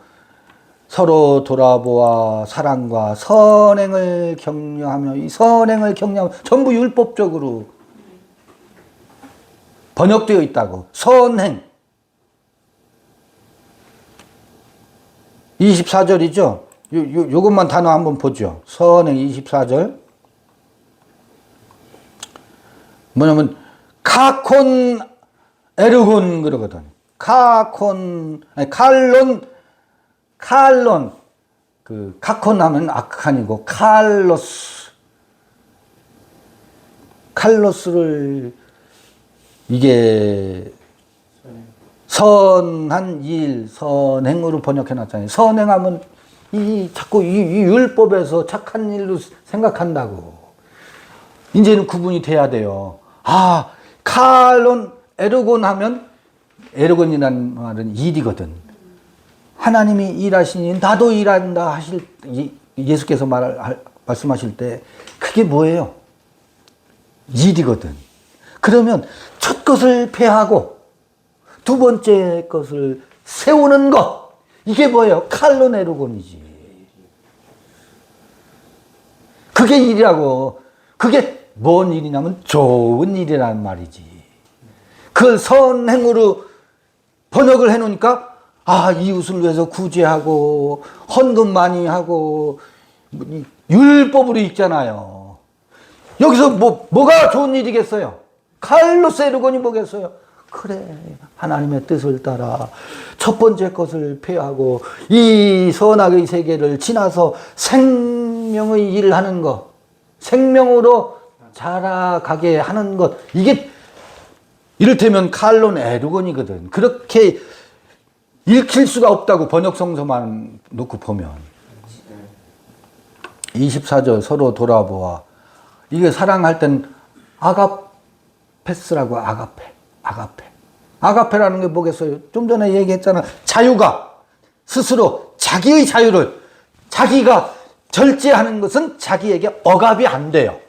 S1: 서로 돌아보아 사랑과 선행을 격려하며, 이 선행을 격려하며 전부 율법적으로 번역되어 있다고. 선행 24절이죠. 요것만 단어 한번 보죠. 선행 24절. 뭐냐면 카콘 에르곤 그러거든. 칼론 그 카콘 하면 악한이고 칼로스를 이게 선한 일, 선행으로 번역해 놨잖아요. 선행하면 자꾸 이 율법에서 착한 일로 생각한다고. 이제는 구분이 돼야 돼요. 아, 칼론 에르곤 하면, 에르곤이라는 말은 일이거든. 하나님이 일하시니 나도 일한다 하실, 예수께서 말씀하실 때 그게 뭐예요? 일이거든. 그러면 첫 것을 폐하고 두 번째 것을 세우는 것. 이게 뭐예요? 칼론 에르곤이지. 그게 일이라고. 그게 뭔 일이냐면 좋은 일이라는 말이지. 그걸 선행으로 번역을 해놓으니까 아, 이웃을 위해서 구제하고 헌금 많이 하고 율법으로 읽잖아요. 여기서 뭐가 좋은 일이겠어요? 칼로스 에르곤이 뭐겠어요? 그래, 하나님의 뜻을 따라 첫 번째 것을 폐하고 이 선악의 세계를 지나서 생명의 일을 하는 것, 생명으로 자라가게 하는 것, 이게 이를테면 칼론 에르곤이거든. 그렇게 읽힐 수가 없다고 번역성서만 놓고 보면. 24절 서로 돌아보아. 이게 사랑할 땐 아가페스라고. 아가페라는 게 뭐겠어요? 좀 전에 얘기했잖아. 자유가 스스로 자기의 자유를 자기가 절제하는 것은 자기에게 억압이 안 돼요.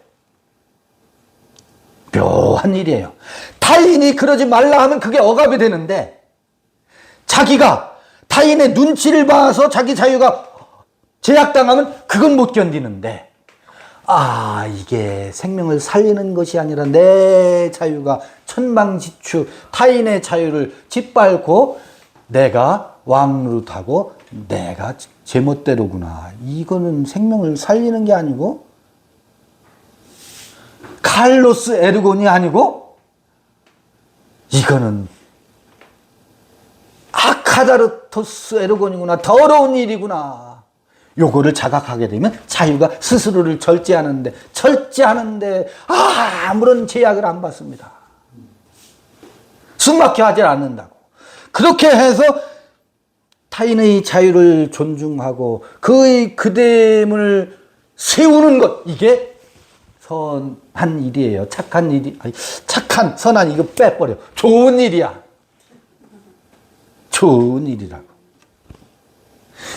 S1: 묘한 일이에요. 타인이 그러지 말라 하면 그게 억압이 되는데 자기가 타인의 눈치를 봐서 자기 자유가 제약당하면 그건 못 견디는데 아, 이게 생명을 살리는 것이 아니라 내 자유가 천방지축 타인의 자유를 짓밟고 내가 왕노릇하고 내가 제멋대로구나. 이거는 생명을 살리는 게 아니고 칼로스 에르곤이 아니고 이거는 아카다르토스 에르곤이구나. 더러운 일이구나. 요거를 자각하게 되면 자유가 스스로를 절제하는데 아무런 제약을 안 받습니다. 숨막혀 하지 않는다고. 그렇게 해서 타인의 자유를 존중하고 그의 그됨을 세우는 것, 이게 선한 일이에요. 착한 일이, 아니, 착한, 선한, 이거 빼버려. 좋은 일이야. 좋은 일이라고.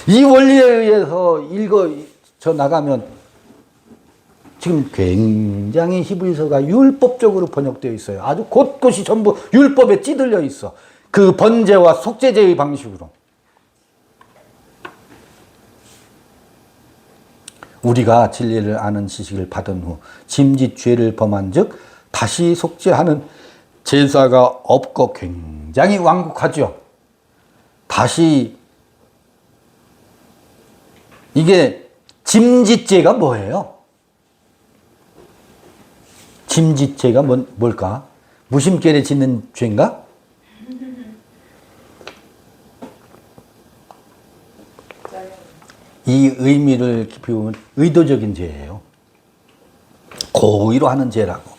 S1: 이 원리에 의해서 읽어져 나가면 지금 굉장히 히브리서가 율법적으로 번역되어 있어요. 아주 곳곳이 전부 율법에 찌들려 있어. 그 번제와 속죄제의 방식으로. 우리가 진리를 아는 지식을 받은 후 짐짓 죄를 범한 즉 다시 속죄하는 제사가 없고 굉장히 완곡하죠. 다시 이게 짐짓죄가 뭐예요? 짐짓죄가 뭘까? 무심결에 짓는 죄인가? 이 의미를 깊이 보면 의도적인 죄예요. 고의로 하는 죄라고.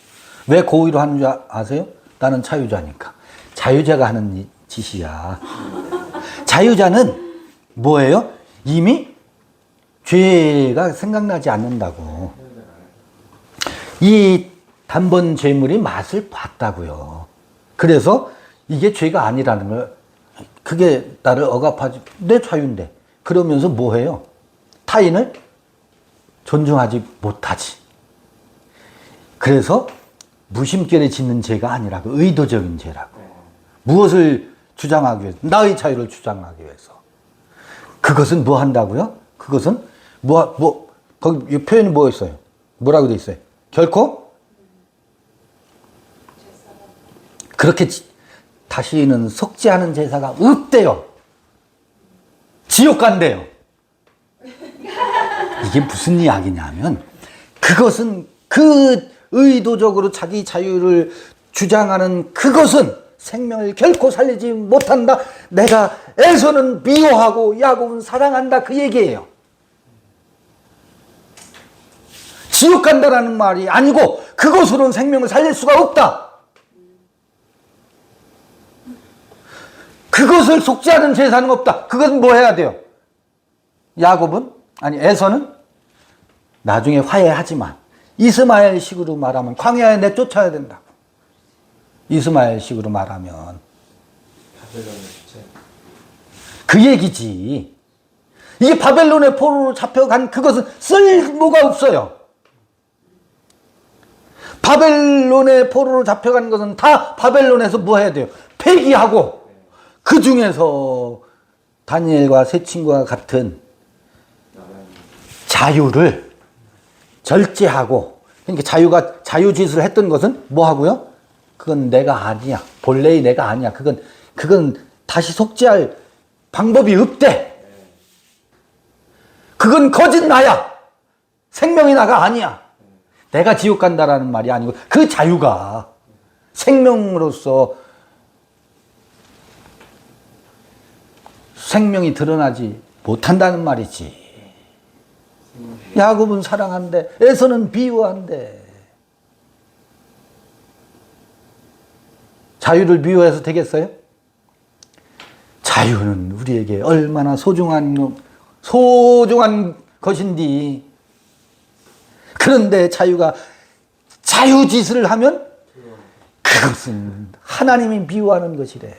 S1: 왜 고의로 하는 줄 아세요? 나는 자유자니까. 자유자가 하는 짓이야. 자유자는 뭐예요? 이미 죄가 생각나지 않는다고. 이 단번 죄물이 맛을 봤다고요. 그래서 이게 죄가 아니라는 걸, 그게 나를 억압하지, 내 자유인데. 그러면서 뭐 해요? 타인을 존중하지 못하지. 그래서 무심결에 짓는 죄가 아니라고. 의도적인 죄라고. 무엇을 주장하기 위해서? 나의 자유를 주장하기 위해서. 그것은 뭐 한다고요? 그것은 거기 표현이 뭐 있어요? 뭐라고 돼 있어요? 결코 그렇게 다시는 속죄하는 제사가 없대요. 지옥 간대요. 이게 무슨 이야기냐면 그것은 그 의도적으로 자기 자유를 주장하는 그것은 생명을 결코 살리지 못한다. 내가 에서는 미워하고 야곱은 사랑한다. 그 얘기예요. 지옥 간다라는 말이 아니고 그것으로는 생명을 살릴 수가 없다. 그것을 속죄하는 제사는 없다. 그것은 뭐 해야 돼요? 야곱은, 아니 에서는 나중에 화해하지만 이스마엘식으로 말하면 광야에 내쫓아야 된다고. 이스마엘식으로 말하면 그 얘기지. 이게 바벨론의 포로로 잡혀간 그것은 쓸모가 없어요. 바벨론의 포로로 잡혀간 것은 다 바벨론에서 뭐 해야 돼요? 폐기하고, 그 중에서 다니엘과 세 친구와 같은 자유를 절제하고, 그러니까 자유짓을 했던 것은 뭐 하고요? 그건 내가 아니야. 본래의 내가 아니야. 그건 다시 속죄할 방법이 없대. 그건 거짓 나야. 생명이 나가 아니야. 내가 지옥 간다라는 말이 아니고 그 자유가 생명으로서 생명이 드러나지 못한다는 말이지. 야곱은 사랑한데 에서는 미워한데. 자유를 미워해서 되겠어요? 자유는 우리에게 얼마나 소중한 것인지. 그런데 자유가 자유짓을 하면 그것은 하나님이 미워하는 것이래.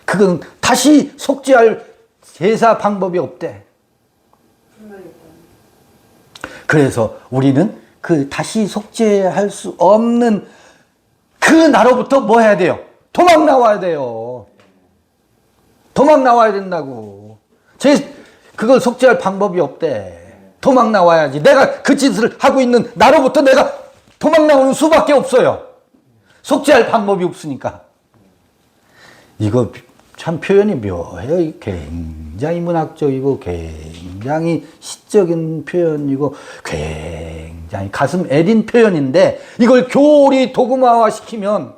S1: 그건 다시 속죄할 제사 방법이 없대. 그래서 우리는 그 다시 속죄할 수 없는 그 나로부터 뭐 해야 돼요? 도망 나와야 돼요. 도망 나와야 된다고. 그걸 속죄할 방법이 없대. 도망 나와야지. 내가 그 짓을 하고 있는 나로부터 내가 도망 나오는 수밖에 없어요. 속죄할 방법이 없으니까. 이거 참 표현이 묘해요. 굉장히 문학적이고 굉장히 시적인 표현이고 굉장히 가슴 애린 표현인데, 이걸 교리 도구마화 시키면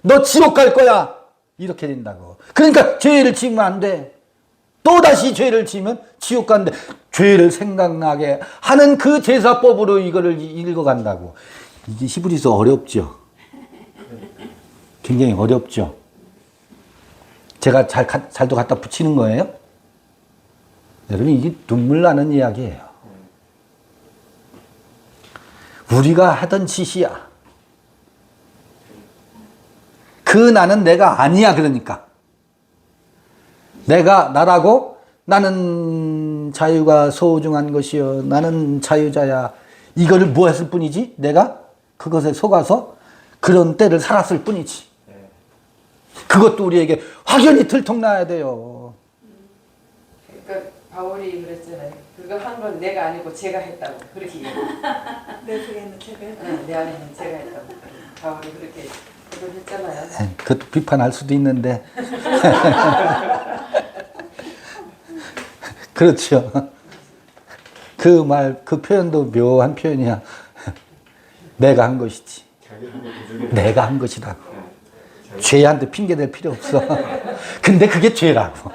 S1: 너 지옥 갈 거야 이렇게 된다고. 그러니까 죄를 지으면 안 돼. 또다시 죄를 지으면 지옥 간대. 죄를 생각나게 하는 그 제사법으로 이거를 읽어간다고. 이게 히브리서 어렵죠. 굉장히 어렵죠. 제가 잘도 갖다 붙이는 거예요. 여러분, 이게 눈물 나는 이야기예요. 우리가 하던 짓이야. 그 나는 내가 아니야. 그러니까 나라고, 나는 자유가 소중한 것이요, 나는 자유자야, 이거를 뭐 했을 뿐이지? 내가 그것에 속아서 그런 때를 살았을 뿐이지. 그것도 우리에게 확연히 들통나야 돼요.
S2: 그러니까 바울이 그랬잖아요. 그거 한 건 내가 아니고 제가 했다고. 그렇게 얘기해요.
S3: 내 속에는 제가
S2: 내 안에는 제가 했다고. 바울이 그렇게 했잖아요.
S1: 그것도 비판할 수도 있는데. 그렇죠. 그 표현도 묘한 표현이야. 내가 한 것이지. 내가 한 것이라고. 죄한테 핑계댈 필요 없어. 근데 그게 죄라고.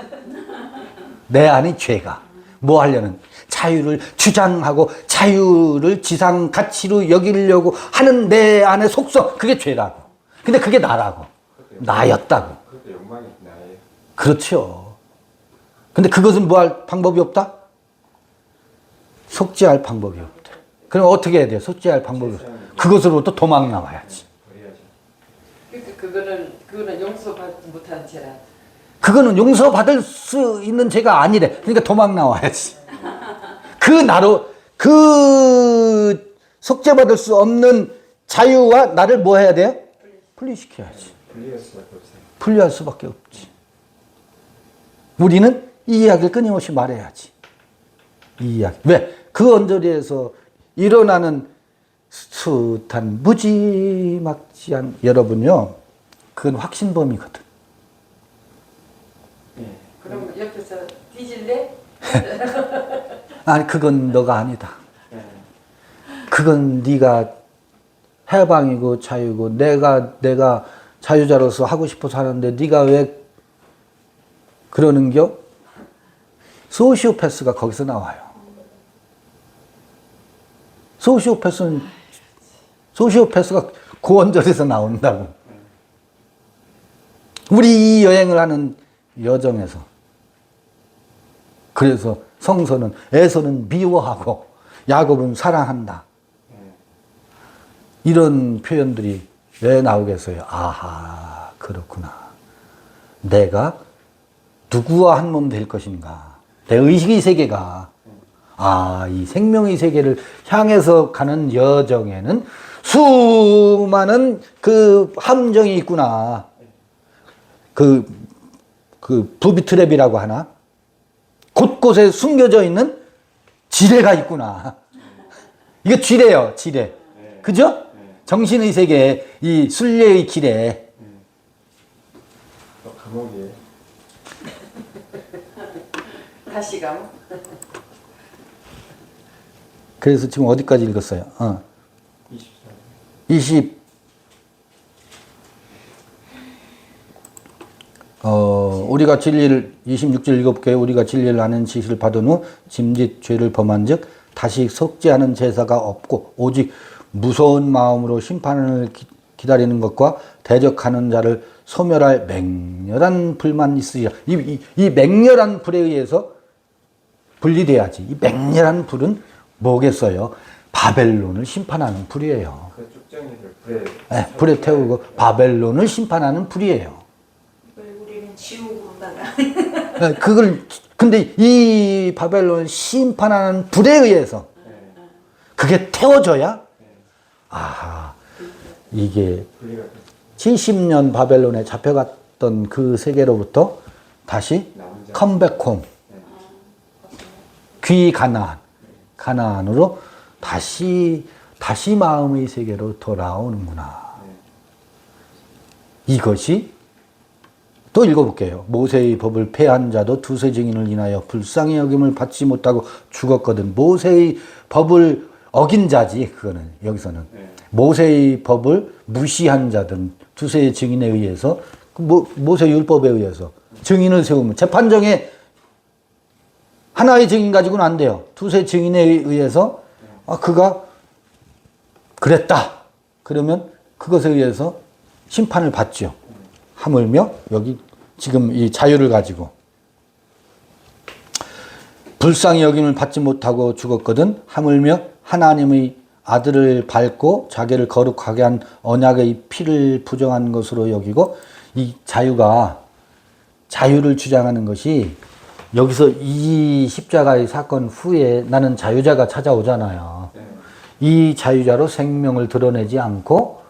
S1: 내 안에 죄가. 뭐 하려는? 자유를 주장하고 자유를 지상 가치로 여기려고 하는 내 안의 속성, 그게 죄라고. 근데 그게 나라고. 나였다고.
S4: 그것도 욕망이 나예요.
S1: 그렇죠. 근데 그것은 뭐 할 방법이 없다? 속죄할 방법이 없다. 그럼 어떻게 해야 돼요? 속죄할 방법이 없다. 그것으로부터 도망 나와야지.
S2: 그거는 용서받지 못하는 죄라.
S1: 그거는 용서받을 수 있는 죄가 아니래. 그러니까 도망 나와야지. 그 속죄받을 수 없는 자유와 나를 뭐 해야 돼요? 분리시켜야지. 분리할 수밖에 없지. 우리는 이 이야기를 끊임없이 말해야지. 이 이야기. 왜? 그 언저리에서 일어나는 숱한 무지막지한, 여러분요, 그건 확신범이거든.
S2: 그럼 옆에서 뒤질래?
S1: 아니, 그건 너가 아니다. 그건 네가 해방이고 자유고, 내가 자유자로서 하고 싶어서 하는데 네가 왜 그러는겨? 소시오패스가 거기서 나와요. 소시오패스가 고원절에서 나온다고. 우리 이 여행을 하는 여정에서. 그래서 성서는 에서는 미워하고 야곱은 사랑한다. 이런 표현들이 왜 나오겠어요? 아하, 그렇구나. 내가 누구와 한 몸 될 것인가? 내 의식의 세계가 이 생명의 세계를 향해서 가는 여정에는 수많은 그 함정이 있구나. 그 부비트랩이라고 하나? 곳곳에 숨겨져 있는 지뢰가 있구나. 이거 지뢰요, 지뢰. 그죠? 정신의 세계, 이 순례의 길에.
S4: 감옥이에요.
S2: 다시 가면
S1: 그래서 지금 어디까지 읽었어요? 20. 우리가 진리를 26절 읽어볼게요. 우리가 진리를 아는 지식을 받은 후 짐짓 죄를 범한 즉 다시 속죄하는 제사가 없고 오직 무서운 마음으로 심판을 기다리는 것과 대적하는 자를 소멸할 맹렬한 불만 있으리라. 이 맹렬한 불에 의해서 분리돼야지. 이 맹렬한 불은 뭐겠어요? 바벨론을 심판하는 불이에요.
S4: 그 쭉정이를 불에
S1: 네, 불에 태우고 바벨론을 심판하는 불이에요.
S3: 우리는 지옥으로 나가.
S1: 네, 근데 이 바벨론을 심판하는 불에 의해서 그게 태워져야 이게
S4: 분리가
S1: 70년 바벨론에 잡혀갔던 그 세계로부터 다시 컴백홈, 귀 가나안으로 다시 마음의 세계로 돌아오는구나. 이것이 또 읽어볼게요. 모세의 법을 폐한 자도 두세 증인을 인하여 불쌍히 여김을 받지 못하고 죽었거든. 모세의 법을 어긴 자지, 그거는, 여기서는. 모세의 법을 무시한 자든 두세 증인에 의해서, 모세 율법에 의해서 증인을 세우면, 재판정에 하나의 증인 가지고는 안 돼요. 두세 증인에 의해서, 그가 그랬다. 그러면 그것에 의해서 심판을 받죠. 하물며 여기 지금 이 자유를 가지고 불쌍히 여김을 받지 못하고 죽었거든. 하물며 하나님의 아들을 밟고 자기를 거룩하게 한 언약의 피를 부정한 것으로 여기고, 이 자유를 주장하는 것이 여기서 이 십자가의 사건 후에 나는 자유자가 찾아오잖아요. 이 자유자로 생명을 드러내지 않고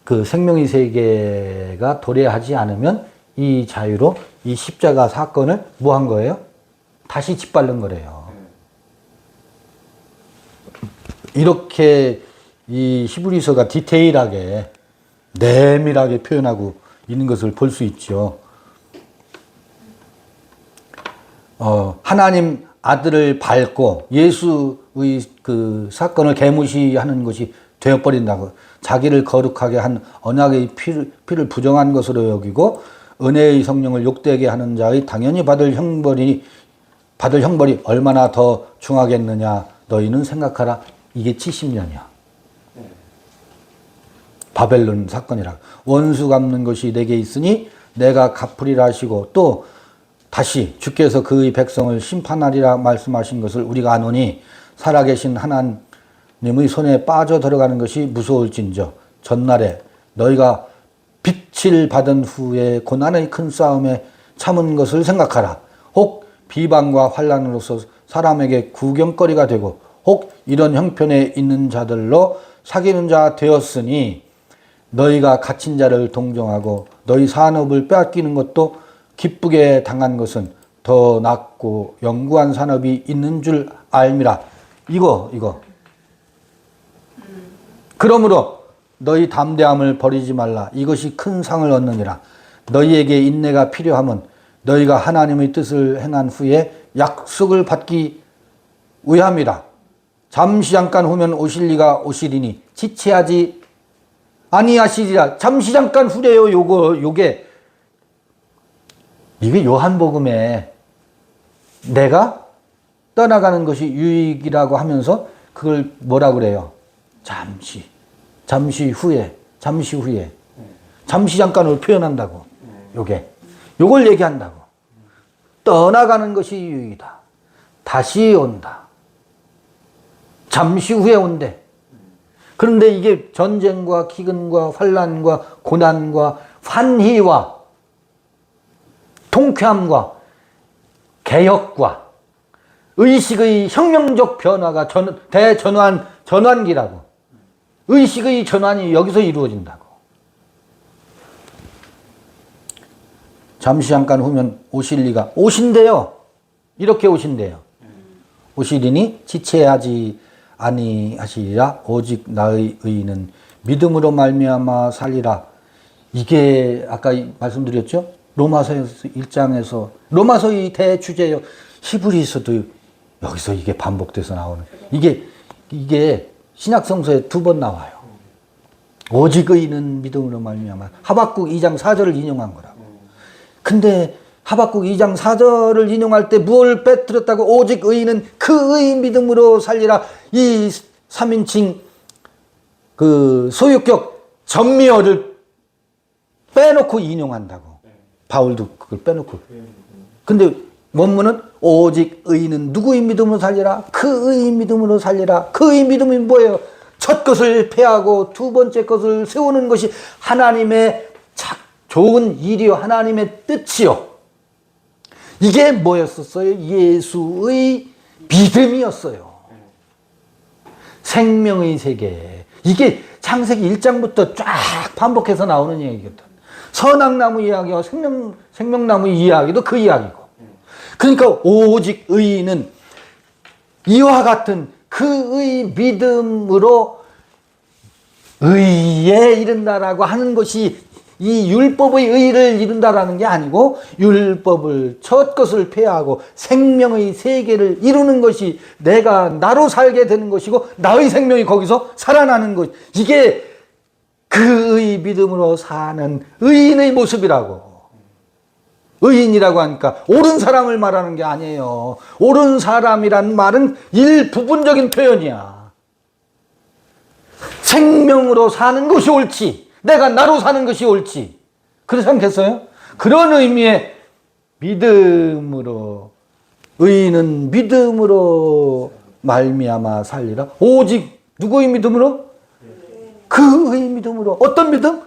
S1: 그 생명의 세계가 도래하지 않으면 이 자유로 이 십자가 사건을 뭐 한 거예요? 다시 짓밟는 거래요. 이렇게 이 히브리서가 디테일하게 내밀하게 표현하고 있는 것을 볼 수 있죠. 하나님 아들을 밟고 예수의 그 사건을 개무시하는 것이 되어버린다고. 자기를 거룩하게 한 언약의 피를 부정한 것으로 여기고 은혜의 성령을 욕되게 하는 자의 당연히 받을 형벌이 얼마나 더 중하겠느냐 너희는 생각하라. 이게 70년이야. 바벨론 사건이라. 원수 갚는 것이 내게 있으니 내가 갚으리라 하시고, 또 다시 주께서 그의 백성을 심판하리라 말씀하신 것을 우리가 아노니 살아계신 하나님의 손에 빠져 들어가는 것이 무서울진저 전날에 너희가 빛을 받은 후에 고난의 큰 싸움에 참은 것을 생각하라. 혹 비방과 환난으로서 사람에게 구경거리가 되고 혹 이런 형편에 있는 자들로 사귀는 자 되었으니 너희가 갇힌 자를 동정하고 너희 산업을 빼앗기는 것도 기쁘게 당한 것은 더 낫고 영구한 산업이 있는 줄 알미라. 이거. 그러므로 너희 담대함을 버리지 말라. 이것이 큰 상을 얻느니라. 너희에게 인내가 필요하면 너희가 하나님의 뜻을 행한 후에 약속을 받기 위함이라. 잠시 잠깐 후면 오실 이가 오시리니 지체하지 아니하시리라. 잠시 잠깐 후래요. 이게 요한복음에 내가 떠나가는 것이 유익이라고 하면서 그걸 뭐라 그래요? 잠시 후에 잠시 잠깐으로 표현한다고. 요걸 얘기한다고. 떠나가는 것이 유익이다. 다시 온다. 잠시 후에 온대. 그런데 이게 전쟁과 기근과 환난과 고난과 환희와 통쾌함과 개혁과 의식의 혁명적 변화가 전환기라고. 의식의 전환이 여기서 이루어진다고. 잠시 잠깐 후면 오실 리가 오신대요. 이렇게 오신대요. 오시리니 지체하지 아니하시리라. 오직 나의 의인은 믿음으로 말미암아 살리라. 이게 아까 말씀드렸죠. 로마서 1장에서 로마서의 대주제요. 히브리서도 여기서 이게 반복돼서 나오는. 이게 신약성서에 2번 나와요. 오직 의인은 믿음으로 말미암아. 하박국 2장 4절을 인용한 거라고. 근데 하박국 2장 4절을 인용할 때 무엇을 빼뜨렸다고? 오직 의인은 그 의인 믿음으로 살리라. 이 3인칭 그 소유격 전미어를 빼놓고 인용한다고. 바울도 그걸 빼놓고. 근데 원문은 오직 의인은 누구의 믿음으로 살리라? 그 의인 믿음으로 살리라. 그 의인 믿음이 뭐예요? 첫 것을 패하고 두 번째 것을 세우는 것이 하나님의 좋은 일이요. 하나님의 뜻이요. 이게 뭐였었어요? 예수의 믿음이었어요. 생명의 세계. 이게 창세기 1장부터 쫙 반복해서 나오는 얘기거든. 선악나무 이야기와 생명나무 이야기도 그 이야기고. 그러니까 오직 의인은 이와 같은 그의 믿음으로 의에 이른다라고 하는 것이 이 율법의 의를 이룬다라는 게 아니고 율법을 첫 것을 폐하고 생명의 세계를 이루는 것이 내가 나로 살게 되는 것이고 나의 생명이 거기서 살아나는 것. 이게 그의 믿음으로 사는 의인의 모습이라고. 의인이라고 하니까 옳은 사람을 말하는 게 아니에요. 옳은 사람이란 말은 일부분적인 표현이야. 생명으로 사는 것이 옳지. 내가 나로 사는 것이 옳지. 그렇지 않겠어요? 그런 의미의 믿음으로, 의인은 믿음으로 말미암아 살리라. 오직 누구의 믿음으로? 그의 믿음으로. 어떤 믿음?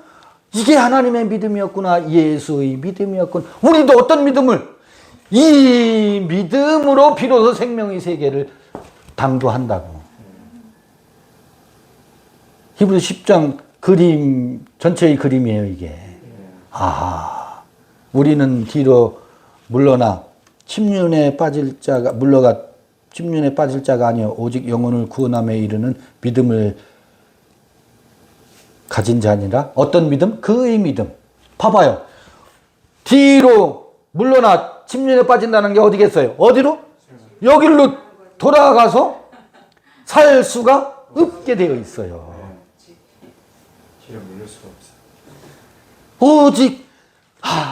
S1: 이게 하나님의 믿음이었구나. 예수의 믿음이었구나. 우리도 어떤 믿음을? 이 믿음으로 비로소 생명의 세계를 당도한다고. 히브리서 10장 그림, 전체의 그림이에요, 이게. 아, 우리는 뒤로 물러나 침륜에 빠질 자가, 침륜에 빠질 자가 아니요 오직 영혼을 구원함에 이르는 믿음을 가진 자니라. 어떤 믿음? 그의 믿음. 봐봐요. 뒤로 물러나 침륜에 빠진다는 게 어디겠어요? 어디로? 여기로 돌아가서 살 수가 없게 되어 있어요. 오직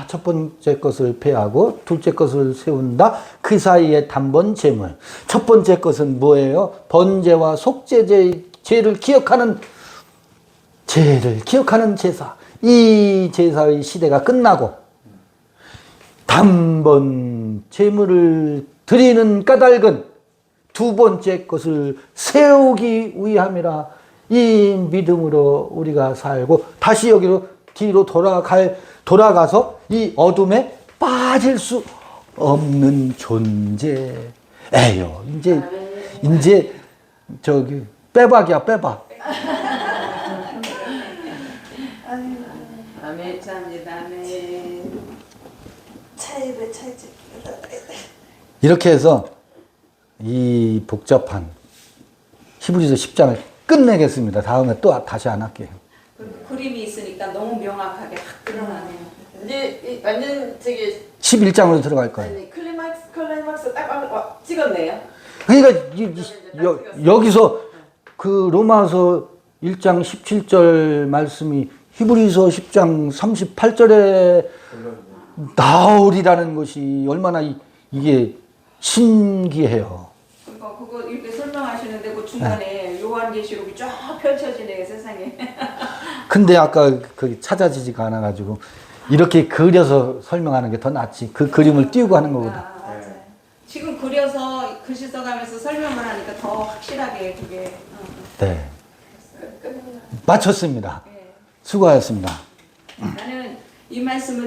S1: 첫 번째 것을 패하고 둘째 것을 세운다. 그 사이에 단번 제물. 첫 번째 것은 뭐예요? 번제와 속죄제, 죄를 기억하는 제사. 이 제사의 시대가 끝나고 단번 제물을 드리는 까닭은 두 번째 것을 세우기 위함이라. 이 믿음으로 우리가 살고 다시 여기로 뒤로 돌아가서 이 어둠에 빠질 수 없는 존재예요. 이제 저기 빼박이야, 빼박.
S2: 아멘. 감사합니다. 아멘.
S3: 차이지.
S1: 이렇게 해서 이 복잡한 히브리서 10장을 끝내겠습니다. 다음에 또 다시 안 할게요.
S3: 그림이 있으니까 너무 명확하게 확 드러나네요.
S2: 이제 완전 저기
S1: 11장으로 들어갈 거예요.
S2: 아니, 클라이막스 딱 찍었네요.
S1: 그러니까 여기서 그 로마서 1장 17절 말씀이 히브리서 10장 38절에 나오리라는 것이 얼마나 이게 신기해요.
S3: 그러니까 그거 이렇게 설명하시는데 그 중간에 요한계시록이 쫙 펼쳐지네요, 세상에.
S1: 근데 아까 거기 찾아지지가 않아가지고 이렇게 그려서 설명하는 게 더 낫지. 그 그림을 띄우고 하는 거보다.
S3: 맞아요. 지금 그려서 글씨 확실하게 그게.
S1: 네. 마쳤습니다. 수고하셨습니다.
S3: 나는 이 말씀을